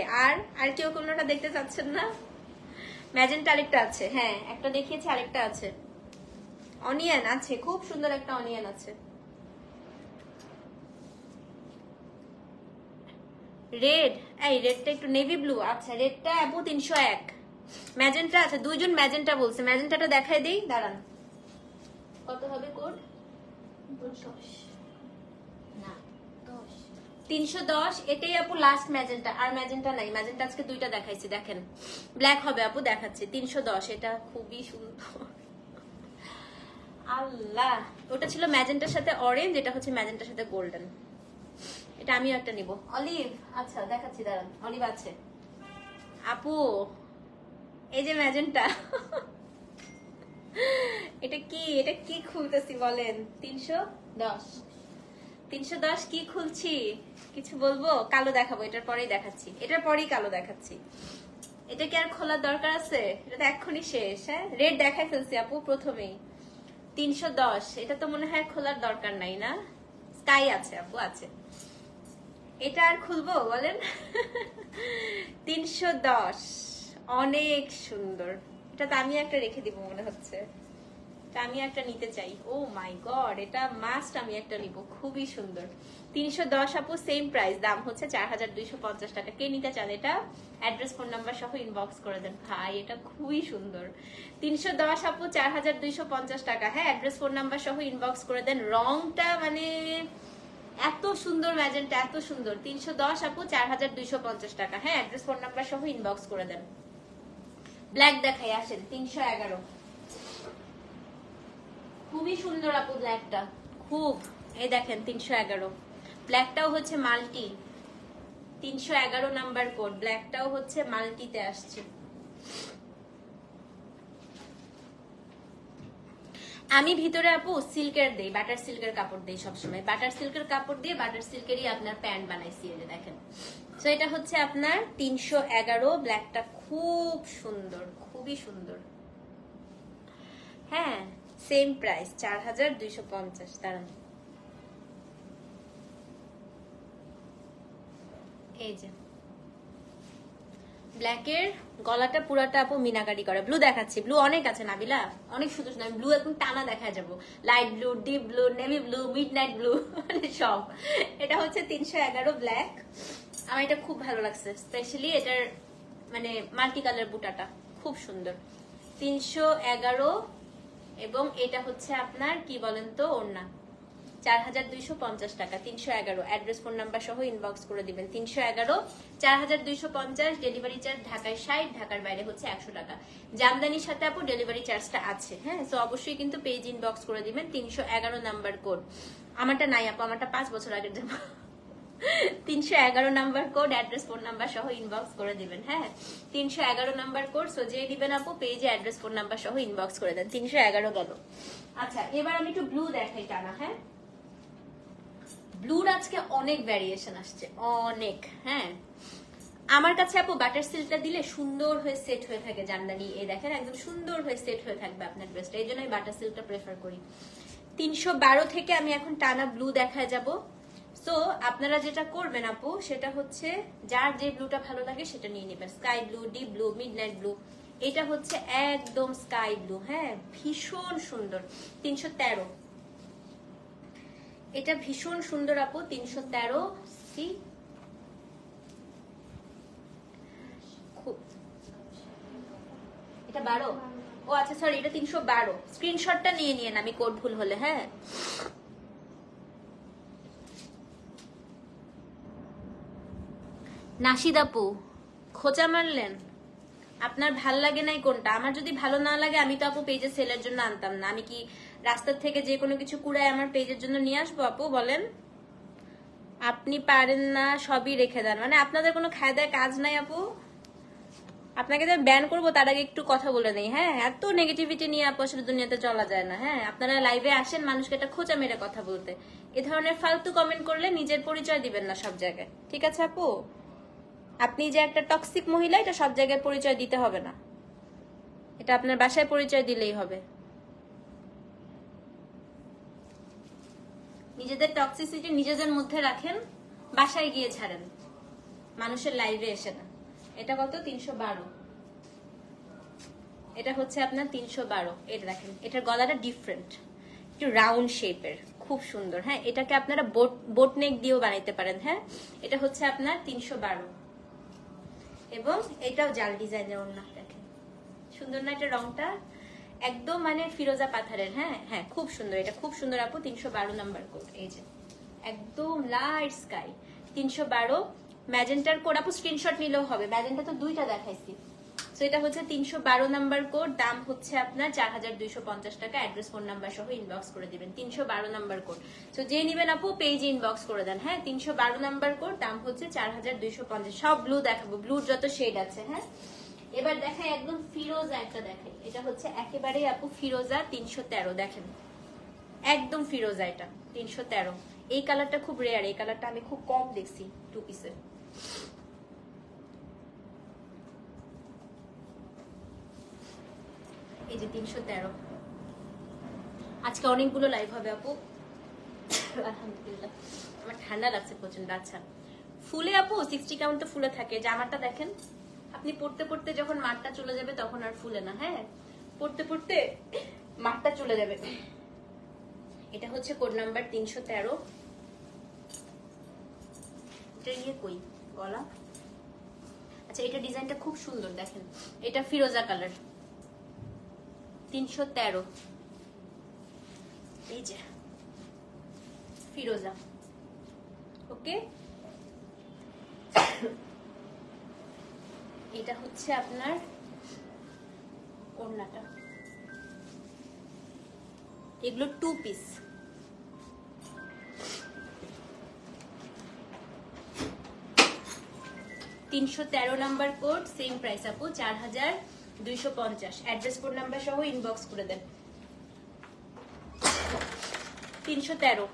আর কেউ কোনটা দেখতে চাচ্ছেন না? ম্যাজেন্টা আরেকটা আছে, হ্যাঁ একটা দেখিয়েছি, আরেকটা আছে। অনিয়ন আছে, খুব সুন্দর একটা অনিয়ন আছে। রেড, এই রেডটা একটু নেভি ব্লু। আচ্ছা রেডটা আপু 301। ম্যাজেন্টা আছে, দুইজন ম্যাজেন্টা বলছে, ম্যাজেন্টাটা দেখাই দেই, দাঁড়ান। কত হবে কোড? 310। এটাই আপু লাস্ট ম্যাজেন্টা, আর ম্যাজেন্টা নাই। ম্যাজেন্টা আজকে দুইটা দেখাইছি, দেখেন। ব্ল্যাক হবে আপু, দেখাচ্ছি। 310, এটা খুবই সুন্দর। আল্লাহ, ওটা ছিল ম্যাজেন্টার সাথে অরেঞ্জ, এটা হচ্ছে ম্যাজেন্টার সাথে গোল্ডেন। এটা আমিও একটা নিব। অলিভ, আচ্ছা দেখাচ্ছি, দাঁড়ান। অলিভ আছে আপু, এই যে ম্যাজেন্টা। এটা কি খুলতেছি বলেন? 310 কি খুলছি? কিছু বলবো? কালো দেখাবো, এটার পরেই দেখাচ্ছি, এটার পরেই কালো দেখাচ্ছি। এটা কি আর খোলার দরকার আছে? এটা তো এক্ষুনি শেষ। হ্যাঁ, রেড দেখাই ফেলছি আপু প্রথমেই। 310, এটা তো মনে হয় খোলার দরকার নাই না? স্কাই আছে আপু, আছে। এটা আর খুলবো বলেন? 310 অনেক সুন্দর। এটা তো আমি একটা রেখে দিব মনে হচ্ছে, আমি একটা নিতে চাই। ও মাই গড, এটা মাস্ট আমি একটা নিব, খুবই সুন্দর। 310 আপু, সেম প্রাইস, দাম হচ্ছে 4250 টাকা। কে নিতে চান এটা? অ্যাড্রেস ফোন নাম্বার সহ ইনবক্স করে দেন ভাই, এটা খুবই সুন্দর। 310 আপু, 4250 টাকা। হ্যাঁ, অ্যাড্রেস ফোন নাম্বার সহ ইনবক্স করে দেন। রংটা মানে এত সুন্দর, ম্যাজেন্টা এত সুন্দর। 310 আপু, 4250 টাকা। হ্যাঁ, অ্যাড্রেস ফোন নাম্বার সহ ইনবক্স করে দেন। ব্ল্যাক দেখাই, আসেন। 311, খুবই সুন্দর আপু ব্ল্যাকটা, খুব। এই দেখেন 311। ব্ল্যাকটাও হচ্ছে মাল্টি, 311 নাম্বার কোড। ব্ল্যাকটাও হচ্ছে মাল্টিতে আসছে। আমি ভিতরে আপু সিল্কের দেই, বাটার সিল্কের কাপড় দেই সবসময়। বাটার সিল্কের কাপড় দিয়ে বাটার সিল্কেরই আপনার প্যান্ট বানাইছি, এই যে দেখেন। তো এটা হচ্ছে আপনার 311। ব্ল্যাকটা খুব সুন্দর, খুবই সুন্দর। হ্যাঁ, সেম প্রাইস 4250। দাঁড়ান, এই যে ব্ল্যাকের গলাটা পুরাটা আপু মিনাকারি করা। ব্লু দেখাচ্ছি, ব্লু অনেক আছে নাবিলা, অনেক সুন্দর সুন্দর। ব্লু একদম টানা দেখা যাবো, light blue, deep blue, navy blue, mid night blue, মানে সব। এটা হচ্ছে 311 ব্ল্যাক। আমার এটা খুব ভালো লাগছে, স্পেশালি এটার মানে মাল্টি কালার বুটাটা খুব সুন্দর। 311, এবং এটা হচ্ছে আপনার কি বলেন তো, ওড়না। 4250 টাকা। 311, অ্যাড্রেস ফোন নাম্বার সহ ইনবক্স করে দিবেন। 311, 4250। ডেলিভারি চার্জ ঢাকায় 60, ঢাকার বাইরে হচ্ছে 100 টাকা। জামদানির সাথে আপু ডেলিভারি চার্জটা আছে। হ্যাঁ, তো অবশ্যই কিন্তু পেজ ইনবক্স করে দিবেন। 311 নাম্বার কোড। আমারটা নাই আপু, আমারটা 5 বছর আগের জামা। 311 number code, address phone number সহ ইনবক্স করে দিবেন। হ্যাঁ, 311 নাম্বার কোড সোজে দিবেন আপু, পেজে অ্যাড্রেস ফোন নাম্বার সহ ইনবক্স করে দেন। 311 গেল। আচ্ছা, এবার আমি একটু ব্লু দেখাই টানা। হ্যাঁ, ব্লুর আজকে অনেক ভ্যারিয়েশন আসছে, অনেক। হ্যাঁ, আমার কাছে আপু বাটার সিল্কটা দিলে সুন্দর হয়ে সেট হয়ে থাকে জামদানি। এই দেখেন, একদম সুন্দর হয়ে সেট হয়ে থাকবে আপনার ড্রেসটা, এই জন্য আমি বাটার সিল্কটা প্রেফার করি। 312 থেকে আমি এখন টানা ব্লু দেখায় যাব। সো আপনারা যেটা করবেন আপু, সেটা হচ্ছে যার যে ব্লুটা ভালো লাগে সেটা নিয়ে নেবেন। Sky blue, deep blue, midnight blue. এটা হচ্ছে একদম স্কাই ব্লু। হ্যাঁ, ভীষণ সুন্দর। 313, এটা ভীষণ সুন্দর আপু। 313 সি, এটা 12। ও আচ্ছা, সরি, এটা 312। স্ক্রিনশটটা নিয়ে নিয়েন, আমি কোড ভুল হলে। হ্যাঁ, নাশিদ আপু খোঁচা মারলেন, আপনার ভাল লাগে নাই কোনটা? আমার যদি ভালো না লাগে আমি তো আপু পেজে সেলের জন্য আনতাম না। আমি কি রাস্তার থেকে যে কোনো কিছু কুড়ায় আমার পেজের জন্য নিয়ে আসবো আপু? বলেন। আপনি পারেন না, সবই রেখে দেন, মানে আপনাদের কোনো খায় দেয় কাজ নাই আপু? আপনাকে যে ব্যান করবো তার আগে একটু কথা বলে নেই। হ্যাঁ, এত নেগেটিভিটি নিয়ে আপু আসলে দুনিয়াতে চলা যায় না। হ্যাঁ, আপনারা লাইভে আসেন মানুষকে একটা খোঁচা মেরে কথা বলতে, এ ধরনের ফালতু কমেন্ট করলে নিজের পরিচয় দিবেন না সব জায়গায়, ঠিক আছে আপু? আপনি যে একটা টক্সিক মহিলা, এটা সব জায়গায় পরিচয় দিতে হবে না, এটা আপনার বাসায় পরিচয় দিলেই হবে। নিজেদের টক্সিসিটি নিজেদের মধ্যে রাখেন, বাসায় গিয়ে ছাড়েন, মানুষের লাইভে এসে না। এটা কত? 312। এটা হচ্ছে আপনার 312। এটা দেখেন, এটার গলাটা ডিফারেন্ট, একটু রাউন্ড শেপের, খুব সুন্দর। হ্যাঁ, এটাকে আপনারা বোট নেক দিয়েও বানাইতে পারেন। হ্যাঁ, এটা হচ্ছে আপনার 312 এবং এটাও জাল ডিজাইনের ওড়না। দেখেন সুন্দর না এটা? রংটা একদম মানে ফিরোজা পাথরের। হ্যাঁ হ্যাঁ, খুব সুন্দর, এটা খুব সুন্দর আপু। 312 নাম্বার কোড, এই যে একদম লাইট স্কাই 312 ম্যাজেন্টার কোড। আপু স্ক্রিনশট নিলেও হবে, ম্যাজেন্টা তো দুইটা দেখাইছি। সো এটা হচ্ছে 312 নাম্বার কোড, দাম হচ্ছে আপনার 4250 টাকা। অ্যাড্রেস ফোন নাম্বার সহ ইনবক্স করে দিবেন। 312 নাম্বার কোড, সো যে নিবেন আপু পেজে ইনবক্স করে দেন। হ্যাঁ, 312 নাম্বার কোড, দাম হচ্ছে 4250। সব ব্লু দেখাবো, ব্লুর যত শেড আছে। হ্যাঁ, এবার দেখাই একদম ফিরোজা একটা দেখাই। এটা হচ্ছে একেবারে আপু ফিরোজা 313। দেখেন একদম ফিরোজা, এটা 313। এই কালারটা খুব রেয়ার, এই কালারটা আমি খুব কম দেখছি টু পিসের। এই যে 313। আজকে অনেকগুলো লাইভ হবে আপু, আলহামদুলিল্লাহ। আমার ঠান্ডা লাগছে প্রচন্ড। আচ্ছা, ফুলে আপু 60 কাউন্ট তো ফুলে থাকে। জামাটা দেখেন, আপনি পড়তে পড়তে যখন মাঠটা চলে যাবে তখন আর ফুলে না। হ্যাঁ, পড়তে পড়তে মাঠটা চলে যাবে। এটা হচ্ছে কোড নাম্বার 313। এটা ইয়ে কই গলা? আচ্ছা, এটা ডিজাইনটা খুব সুন্দর। দেখেন এটা ফিরোজা কালার 313। এই যে ফিরোজা। ওকে, এটা হচ্ছে আপনার ওড়নাটা। এগুলো two piece. 313 number code, same price আপু 4250। অ্যাড্রেস কোড নাম্বার সহ ইনবক্স করে দেন। 313।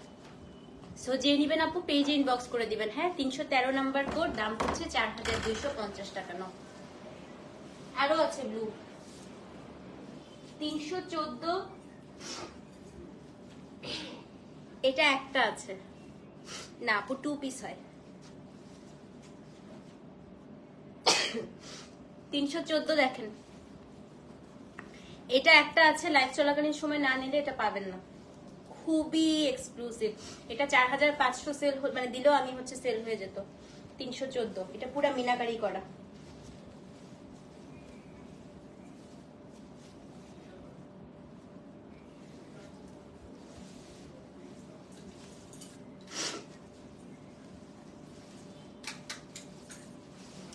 সো যে নিবেন আপু পেজে ইনবক্স করে দিবেন। হ্যাঁ, 313 নাম্বার কোড, দাম হচ্ছে 4250 টাকা। নাও, আরো আছে ব্লু 314। এটা একটা আছে না আপু, টু পিস হয়। 314 দেখেন, এটা একটা আছে। লাইভ চলাকালীন সময় না নিলে এটা পাবেন না, খুবই এক্সক্লুসিভ। এটা 4500 সেল, মানে দিলেও আমি হচ্ছে সেল হয়ে যেত। 314, এটা পুরো মিনাকারি করা।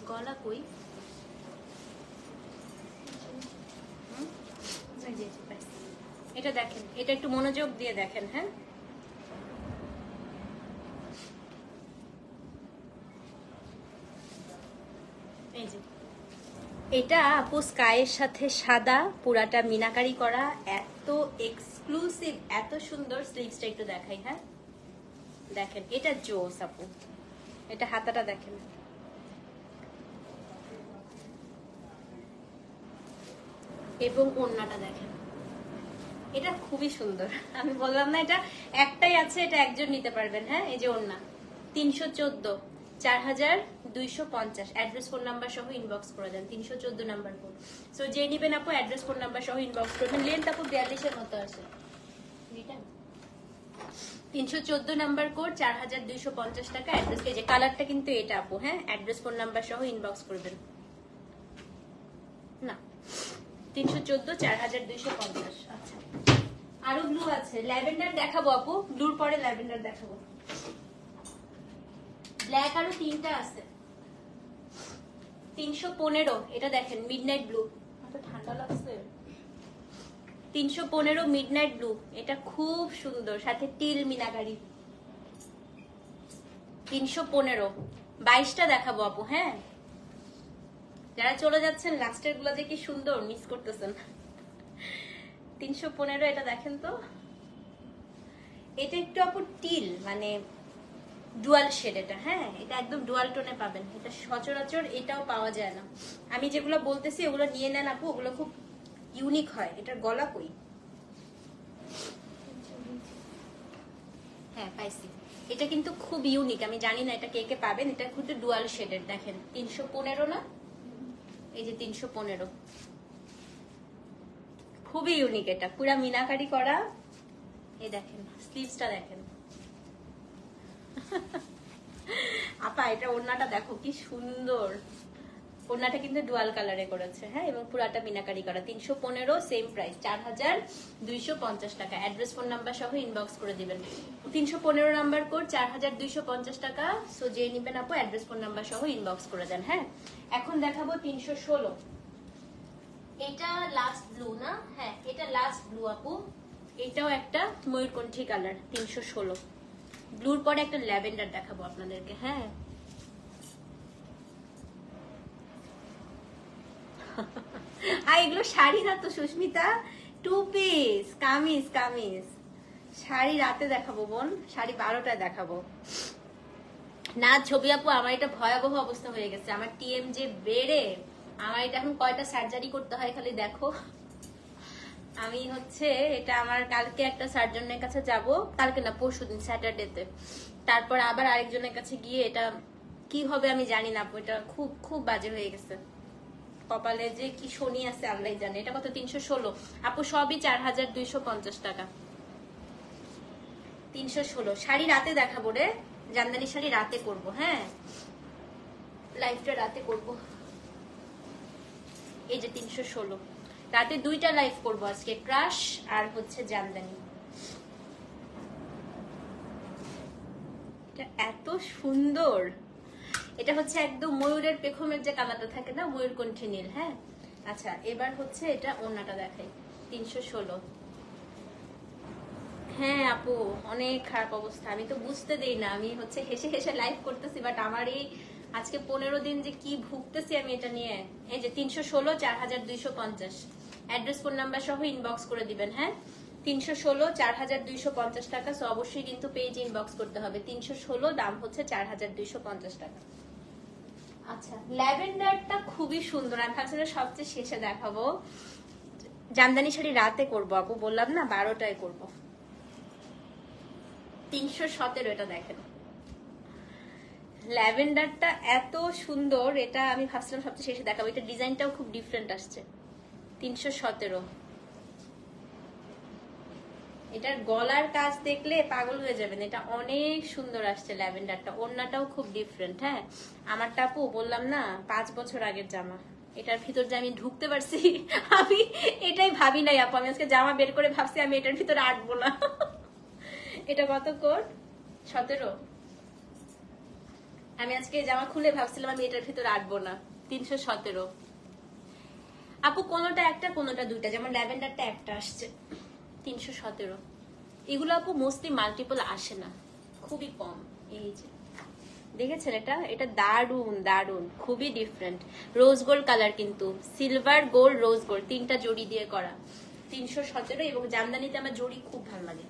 গলা কই? এটা দেখেন, এটা একটু মনোযোগ দিয়ে দেখেন। হ্যাঁ, এই যে এটা আপু স্কাইয়ের সাথে সাদা, পুরাটা মিনাকারি করা, এত এক্সক্লুসিভ, এত সুন্দর। স্লিভসটা একটু দেখাই। হ্যাঁ দেখেন, এটা জোস আপু। এটা হাতাটা দেখেন, এবং ওড়নাটা দেখেন, এটা খুবই সুন্দর। আমি বললাম না এটা একটাই আছে, এটা একজন নিতে পারবেন। হ্যাঁ, এই যে ওড়না 314, 4250। অ্যাড্রেস ফোন নাম্বার সহ ইনবক্স করে দেন। 314 নাম্বার কোড। সো যে নিবেন আপু অ্যাড্রেস ফোন নাম্বার সহ ইনবক্স করবেন। লেন্থ আপু 42 মতো আছে। 314 নাম্বার কোড, 4250 টাকা। অ্যাড্রেস, এই যে কালারটা কিন্তু এটা আপু। হ্যাঁ, অ্যাড্রেস ফোন নাম্বার সহ ইনবক্স করবেন। না 314, 4250। আচ্ছা, আরো ব্লু আছে। ল্যাভেন্ডার দেখাবো আপু, ব্লুর পরে ল্যাভেন্ডার দেখাবো। ব্ল্যাক আরো তিনটা আছে। 315, এটা দেখেন মিডনাইট ব্লু। এত ঠান্ডা লাগছে। 315 মিডনাইট ব্লু, এটা খুব সুন্দর, সাথে টিল মিনাকারি। 315, 22টা দেখাবো আপু। হ্যাঁ, যারা চলে যাচ্ছেন লাস্টের গুলো যে কি সুন্দর, মিস করতেছেন। 315, এটা দেখেন তো, এটা একটু আপু টিল, মানে ডুয়াল শেড এটা। হ্যাঁ, এটা একদম ডুয়াল টোনে পাবেন। এটা সচরাচর এটাও পাওয়া যায় না। আমি যেগুলো বলতেছি ওগুলো নিয়ে নেন আপু, ওগুলো খুব ইউনিক হয়। এটার গলা কই? হ্যাঁ পাইছি। এটা কিন্তু খুব ইউনিক, আমি জানি না এটা কে কে পাবেন। এটা খুব ডুয়াল শেডের, দেখেন 315 না, এই যে 315, খুবই ইউনিক। এটা পুরা মিনাকারি করা। এই দেখেন স্লিভসটা দেখেন আপা, এটা ওড়নাটা দেখো কি সুন্দর। ওড়নাটা কিন্তু ডুয়াল কালারে করেছে, হ্যাঁ, এবং পুরাটা মিনাকারি করা। 315, সেম প্রাইস 4250 টাকা। অ্যাড্রেস ফোন নাম্বার সহ ইনবক্স করে দিবেন। 315 নাম্বার কোড, 4250 টাকা। সো যে নিবেন আপু অ্যাড্রেস ফোন নাম্বার সহ ইনবক্স করে দেন। হ্যাঁ, এখন দেখাবো 316। এটা লাস্ট ব্লু না? হ্যাঁ, এটা লাস্ট ব্লু আপু। এটাও একটা ময়ূরকণ্ঠী কালার, 316। ব্লুর পরে একটা ল্যাভেন্ডার দেখাবো আপনাদেরকে। হ্যাঁ, আর এগুলো শাড়ি না তো সুস্মিতা, 2 পিস কামিজ। কামিজ শাড়ি রাতে দেখাবো বোন, শাড়ি 12টায় দেখাবো না। ছবি আপু, আমার এটা ভয়াবহ অবস্থা হয়ে গেছে। আমার টিএম যে বেড়ে, আমার এটা এখন কয়টা সার্জারি করতে হয় খালি দেখো। আমি হচ্ছে এটা আমার কালকে একটা সার্জনের কাছে যাব, কালকে না পরশুদিন স্যাটারডেতে। তারপর আবার আরেকজনের কাছে গিয়ে এটা কি হবে আমি জানি না আপু। এটা খুব খুব বাজে হয়ে গেছে। কপালে যে কি শনি আছে আল্লাহই জানে। এটা কত? 316 আপু, সবই 4250 টাকা। 316 শাড়ি রাতে দেখাবো রে, জামদানি শাড়ি রাতে করব। হ্যাঁ, লাইভটা রাতে করব। এই যে 316, রাতে 2টা লাইভ করব আজকে, ক্রাশ আর হচ্ছে জামদানি। এটা এত সুন্দর। এটা হচ্ছে একদম ময়ূরের পেখমের যে কালারটা থাকে না, ময়ূরকণ্ঠী নীল। হ্যাঁ, আচ্ছা এবার হচ্ছে এটা ওড়নাটা দেখাই। 316। হ্যাঁ আপু, অনেক খারাপ অবস্থা। আমি তো বুঝতে দেই না, আমি হচ্ছে হেসে হেসে লাইভ করতেছি, বাট আমার এই আজকে 15 দিন যে কি ভুগতেছি আমি এটা নিয়ে। এই যে 316, 4250। অ্যাড্রেস ফোন নাম্বার সহ ইনবক্স করে দিবেন। হ্যাঁ, 316, 4250 টাকা। সো অবশ্যই কিন্তু পেজ ইনবক্স করতে হবে। 316, দাম হচ্ছে 4250 টাকা। আচ্ছা, ল্যাভেন্ডারটা খুবই সুন্দর। আমি ভাবছিলাম সবচেয়ে শেষে দেখাবো। জামদানি শাড়ি রাতে করবো আপু, বললাম না 12টায় করবো। 317, এটা দেখেন ল্যাভেন্ডারটা এত সুন্দর। এটা আমি ভাবছিলাম সবচেয়ে শেষে দেখাবো। এটা ডিজাইনটাও খুব ডিফারেন্ট আসছে। 317, এটার গলার কাজ দেখলে পাগল হয়ে যাবেন। এটা অনেক সুন্দর আসছে ল্যাভেন্ডারটা। ওড়নাটাও খুব ডিফারেন্ট। হ্যাঁ, আমারটা আপু বললাম না 5 বছর আগের জামা। এটার ভিতর যে আমি ঢুকতে পারছি, আমি এটাই ভাবি নাই আপু। আমি আজকে জামা বের করে ভাবছি আমি এটার ভিতরে আটবো না। এটা কত কোড? 17। আমি আজকে জামা খুলে ভাবছিলাম আমি এটার ভিতরে আটবো না। 317 আপু, কোনোটা একটা কোনোটা দুইটা, যেমন ল্যাভেন্ডারটা একটা আসছে। 317 এগুলো আপু মোস্টলি মাল্টিপল আসে না, খুবই কম। এই যে দেখেছেন, এটা এটা দারুন দারুন, খুবই ডিফারেন্ট। রোজ গোল্ড কালার, কিন্তু সিলভার গোল্ড রোজ গোল্ড 3টা জড়ি দিয়ে করা। 317, এবং জামদানিতে আমার জড়ি খুব ভালো লাগে।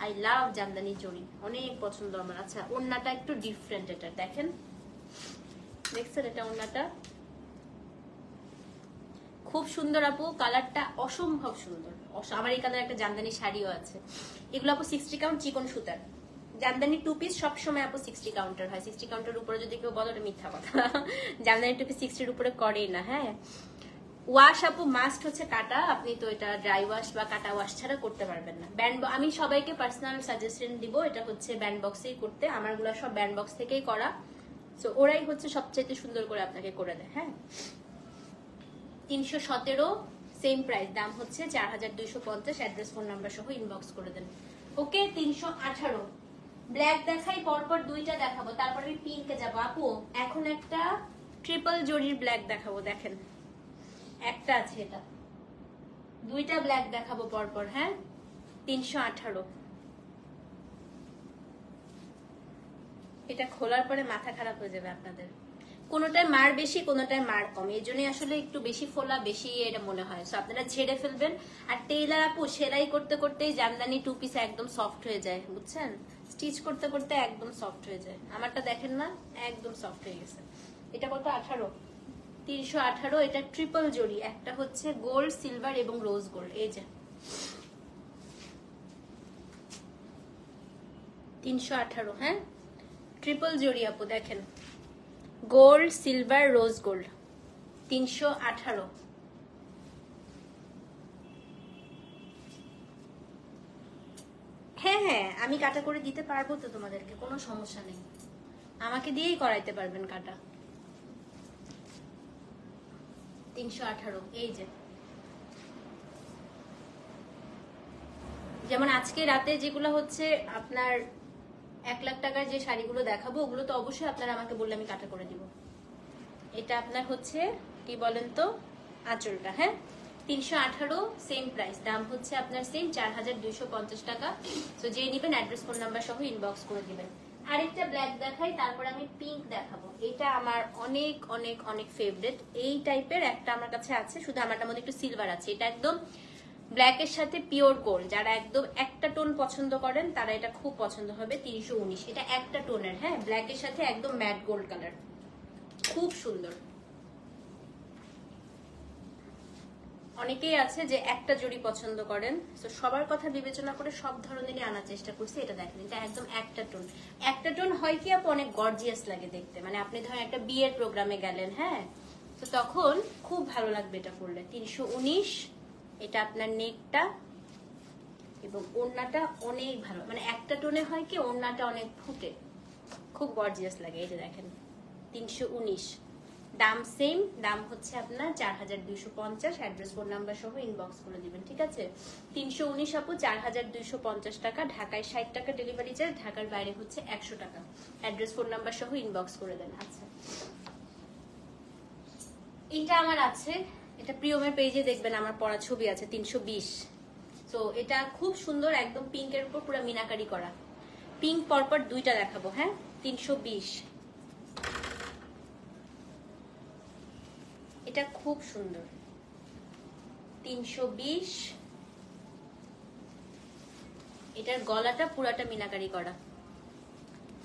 আই লাভ জামদানি জড়ি, অনেক পছন্দ আমার। আচ্ছা, ওড়নাটা একটু ডিফারেন্ট। এটা দেখেন, দেখছেন এটা ওড়নাটা খুব সুন্দর আপু। কালারটা অসম্ভব সুন্দর। আমার এই কালার একটা জামদানি শাড়িও আছে। এগুলো আপু 60 কাউন্ট চিকন সুতার। জামদানি 2 পিস সবসময় আপু 60 কাউন্টার হয়। 60 কাউন্টার উপরে যদি কেউ বলো, মিথ্যা কথা। জামদানি 2 পিস 60-এর উপরে করেই না। হ্যাঁ, ওয়াশ আপু মাস্ট হচ্ছে কাটা। আপনি তো এটা ড্রাই ওয়াশ বা কাটা ওয়াশ ছাড়া করতে পারবেন না। ব্যান্ড আমি সবাইকে পার্সোনাল সাজেশন দিব, এটা হচ্ছে ব্যান্ড বক্সেই করতে। আমারগুলো সব ব্যান্ড বক্স থেকেই করা। সো ওরাই হচ্ছে সবচেয়ে সুন্দর করে আপনাকে করে দেয়। হ্যাঁ, 317, সেম প্রাইস, দাম হচ্ছে 4250। অ্যাড্রেস ফোন নাম্বার সহ ইনবক্স করে দেন। ওকে, 318 ব্ল্যাক দেখাই, পরপর 2টা দেখাবো, তারপর আমি পিঙ্কে যাবো। আপু এখন একটা ট্রিপল জরির ব্ল্যাক দেখাবো। দেখেন একটা আছে, এটা 2টা ব্ল্যাক দেখাবো পরপর। হ্যাঁ, 318। এটা খোলার পরে মাথা খারাপ হয়ে যাবে আপনাদের। কোনোটায় মার বেশি, কোনোটায় মার কম, এই জন্যই আসলে একটু বেশি ফোলা বেশি এটা মনে হয়। সো আপনারা ছেড়ে ফেলবেন। আর টেইলার আপু সেলাই করতে করতেই জামদানি 2 পিস একদম সফট হয়ে যায়, বুঝছেন? স্টিচ করতে করতে একদম সফট হয়ে যায়। আমারটা দেখেন না, একদম সফট হয়ে গেছে। এটা কত? 18। 318। এটা ট্রিপল জড়ি, একটা হচ্ছে গোল্ড, সিলভার এবং রোজ গোল্ড। এই যে 318, হ্যাঁ ট্রিপল জরি আপু দেখেন, গোল্ড সিলভার রোজ গোল্ড 318। হ্যাঁ হ্যাঁ আমি কাটা করে দিতে পারবো তো তোমাদেরকে, কোনো সমস্যা নেই, আমাকে দিয়েই করাইতে পারবেন কাটা। 318 এই যে, যেমন আজকে রাতে যেগুলো হচ্ছে আপনার 1 লাখ টাকার যে শাড়িগুলো দেখাবো ওগুলো তো অবশ্যই আপনারা আমাকে বললে আমি কাটা করে দিব। এটা আপনার হচ্ছে কি বলেন তো আঁচলটা, হ্যাঁ 318 সেম প্রাইস, দাম হচ্ছে আপনার সেম 4250 টাকা। তো যে নেবেন অ্যাড্রেস ফোন নাম্বার সহ ইনবক্স করে দিবেন। আরেকটা ব্ল্যাক দেখাই, তারপর আমি পিঙ্ক দেখাবো। এটা আমার অনেক অনেক অনেক ফেভারিট, এই টাইপের একটা আমার কাছে আছে, শুধু আমারটার মধ্যে একটু সিলভার আছে। এটা একদম ব্ল্যাকের সাথে পিওর গোল্ড, যারা একদম একটা টোন পছন্দ করেন তারা এটা খুব পছন্দ হবে। 319, এটা একটা টোনের, হ্যাঁ ব্ল্যাকের সাথে একদম ম্যাট গোল্ড কালার, খুব সুন্দর। অনেকেই আছে যে একটা জড়ি পছন্দ করেন, তো সবার কথা বিবেচনা করে সব ধরনেরই আনার চেষ্টা করছি। এটা দেখেন, এটা একদম একটা টোন। একটা টোন হয় কি আপু অনেক গর্জিয়াস লাগে দেখতে, মানে আপনি ধরেন একটা বিয়ের প্রোগ্রামে গেলেন, হ্যাঁ তো তখন খুব ভালো লাগবে এটা পরলে। 319, এটা আপনার নেকটা এবং ওড়নাটা অনেক ভালো, মানে একটা টোনে হয় কি ওড়নাটা অনেক ফুটে, খুব গর্জিয়াস লাগে। এই যে দেখেন 319, দাম সেম, দাম হচ্ছে আপনার 4250, অ্যাড্রেস ফোন নাম্বার সহ ইনবক্স করে দিবেন, ঠিক আছে। 319 আপু 4250 টাকা, ঢাকায় 60 টাকা ডেলিভারি চার্জ, ঢাকার বাইরে হচ্ছে 100 টাকা। অ্যাড্রেস ফোন নাম্বার সহ ইনবক্স করে দেন। আচ্ছা এটা আমার আছে, এটা প্রিয়মের পেজে দেখবেন আমার পড়া ছবি আছে, 320। তো এটা খুব সুন্দর, একদম পিঙ্কের উপর পুরো মিনাকারি করা, পিঙ্ক পরপর দুইটা দেখাবো, হ্যাঁ 320। এটা খুব সুন্দর, 320। এটার গলাটা পুরাটা মিনাকারি করা,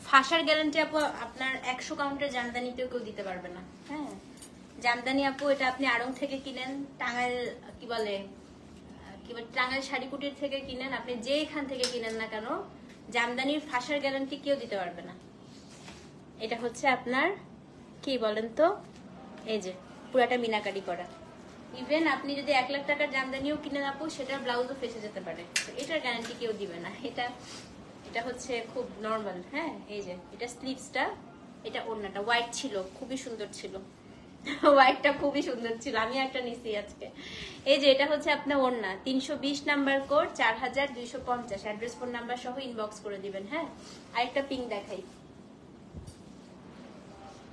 ফাঁসার গ্যারান্টি আপু আপনার 100 কাউন্টের জামদানিতেও কেউ দিতে পারবে না, হ্যাঁ জামদানি আপু এটা আপনি আড়ং থেকে কিনেন, টাঙ্গাইল কি বলে টাঙ্গাইল শাড়িকুটির থেকে কিনেন, আপনি যেখান থেকে কিনেন না কেন জামদানির ফাঁসার গ্যারান্টি কেউ দিতে পারবে না। এটা হচ্ছে আপনার কি বলেন তো, এই যে পুরাটা মিনাকারি করা, ইভেন আপনি যদি 1 লাখ টাকার জামদানিও কিনে আপু সেটার ব্লাউজও ফেসে যেতে পারে, এটার গ্যারান্টি কেউ দিবে না। এটা এটা হচ্ছে খুব নর্মাল, হ্যাঁ এই যে এটা স্লিভসটা, এটা ওড়নাটা হোয়াইট ছিল, খুবই সুন্দর ছিল, হোয়াইটটা খুবই সুন্দর ছিল, আমি একটা নিছি আজকে। এই যে এটা হচ্ছে আপনার ওড়না, 320 number code, 4250, address phone number সহ ইনবক্স করে দিবেন, হ্যাঁ। আরেকটা পিঙ্ক দেখাই,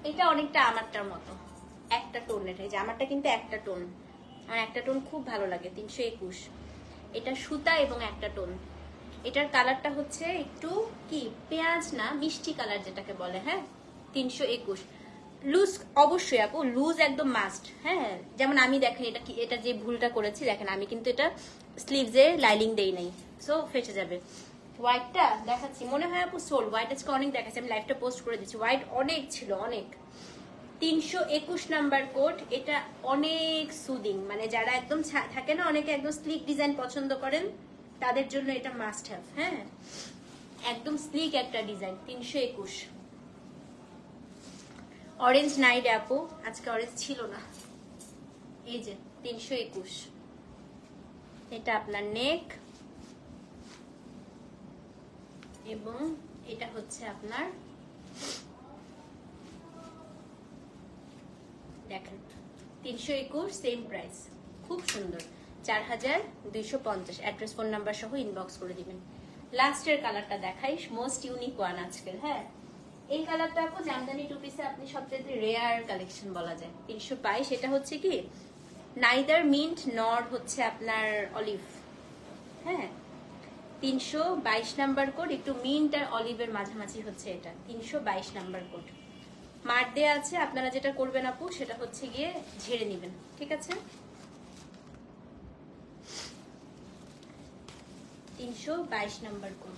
এটা অনেকটা আমারটার মতো একটা টোনের, এই যে আমারটা কিন্তু একটা টোন, আমার একটা টোন খুব ভালো লাগে। 321, এটা সুতা এবং একটা টোন, এটার কালারটা হচ্ছে একটু কি পেঁয়াজ না মিষ্টি কালার যেটাকে বলে, হ্যাঁ 321। লুজ অবশ্যই আপু, লুজ একদম মাস্ট, হ্যাঁ যেমন আমি দেখেন এটা কি, এটা যে ভুলটা করেছি দেখেন, আমি কিন্তু এটা স্লিভসে লাইলিং দেই নাই, সো ফেটে যাবে। হোয়াইটটা দেখাচ্ছি, মনে হয় আপু সোল হোয়াইট আজকে অনেক দেখাচ্ছি, আমি লাইভটা পোস্ট করে দিচ্ছি, হোয়াইট অনেক ছিল অনেক। 321 নাম্বার কোড, এটা অনেক সুদিং, মানে যারা একদম থাকে না অনেকে একদম স্লিক ডিজাইন পছন্দ করেন তাদের জন্য এটা মাস্ট হ্যাভ, হ্যাঁ একদম স্লিক একটা ডিজাইন। 321, অরেঞ্জ নাই রে আপু, আজকে অরেঞ্জ ছিল না, এই যে 321। এটা আপনার নেক এবং এটা হচ্ছে আপনার দেখেন 321 সেম প্রাইস, খুব সুন্দর, 4250, অ্যাড্রেস ফোন নাম্বার সহ ইনবক্স করে দিবেন। লাস্টের কালারটা দেখাই, মোস্ট ইউনিক ওয়ান আজকের, হ্যাঁ এই কালারটা আপু জামদানি টু পিসে আপনি সবচেয়ে রেয়ার কালেকশন বলা যায়। 322, এটা হচ্ছে কি নাইদার মিন্ট নর হচ্ছে আপনার অলিভ, হ্যাঁ 322 নাম্বার কোড, একটু মিন্ট আর অলিভের মাঝামাঝি হচ্ছে এটা। 322 নাম্বার কোড, মার দেয়া আছে, আপনারা যেটা করবেন আপু সেটা হচ্ছে গিয়ে ঝেড়ে নেবেন, ঠিক আছে। 322 নাম্বার কোড,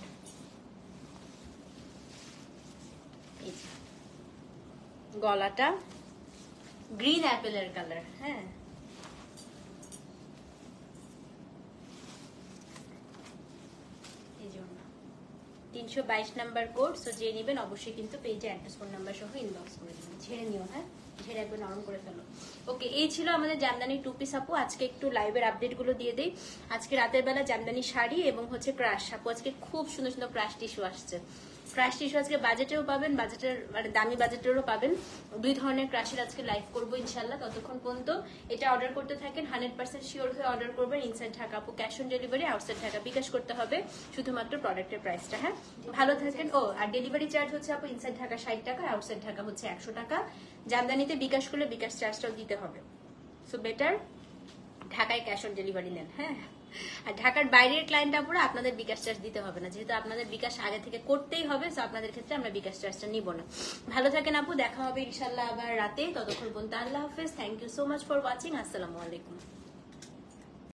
গলাটা গ্রিন অ্যাপেলের কালার, হ্যাঁ এই জন্য 322 নাম্বার কোড। সো যে নেবেন অবশ্যই কিন্তু পেজে অ্যাড্রেস ফোন নাম্বার সহ ইনবক্স করে দেবেন। ঝেড়ে নিও, হ্যাঁ ঝেড়ে একবার নরম করে ফেলো। ওকে, এই ছিল আমাদের জামদানি টু পিস আপু। আজকে একটু লাইভের আপডেট গুলো দিয়ে দেই। আজকে রাতের বেলা জামদানি শাড়ি এবং হচ্ছে ক্রাশ আপু, আজকে খুব সুন্দর সুন্দর ক্রাশ টিস্যু আসছে। ক্রাশ টিস্যু আজকে বাজেটেও পাবেন, বাজেটের মানে দামি বাজেটেরও পাবেন। দুই ধরনের ক্রাশের আজকে লাইভ করবো ইনশাল্লাহ। ততক্ষণ পর্যন্ত এটা অর্ডার করতে থাকেন, 100% শিওর হয়ে অর্ডার করবেন। ইনসাইড ঢাকা আপু, cash on delivery, outside Dhaka bKash করতে হবে শুধুমাত্র প্রোডাক্টের প্রাইসটা। হ্যাঁ, ভালো থাকেন। ও আর ডেলিভারি চার্জ হচ্ছে আপু ইনসাইড ঢাকা 60 টাকা, আউটসাইড ঢাকা হচ্ছে 100 টাকা। জামদানিতে বিকাশ করলে বিকাশ চার্জটাও দিতে হবে। সো বেটার ঢাকায় ক্যাশ অন ডেলিভারি নেন। হ্যাঁ, আর ঢাকার বাইরের ক্লায়েন্ট আপুরা আপনাদের বিকাশ চার্জ দিতে হবে না, যেহেতু আপনাদের বিকাশ আগে থেকে করতেই হবে। সো আপনাদের ক্ষেত্রে আমরা বিকাশ চার্জটা নিব না। ভালো থাকেন আপু, দেখা হবে ইনশাল্লাহ আবার রাতে। ততক্ষণ পর্যন্ত আল্লাহ হাফেজ। Thank you so much for watching. আসসালামু আলাইকুম।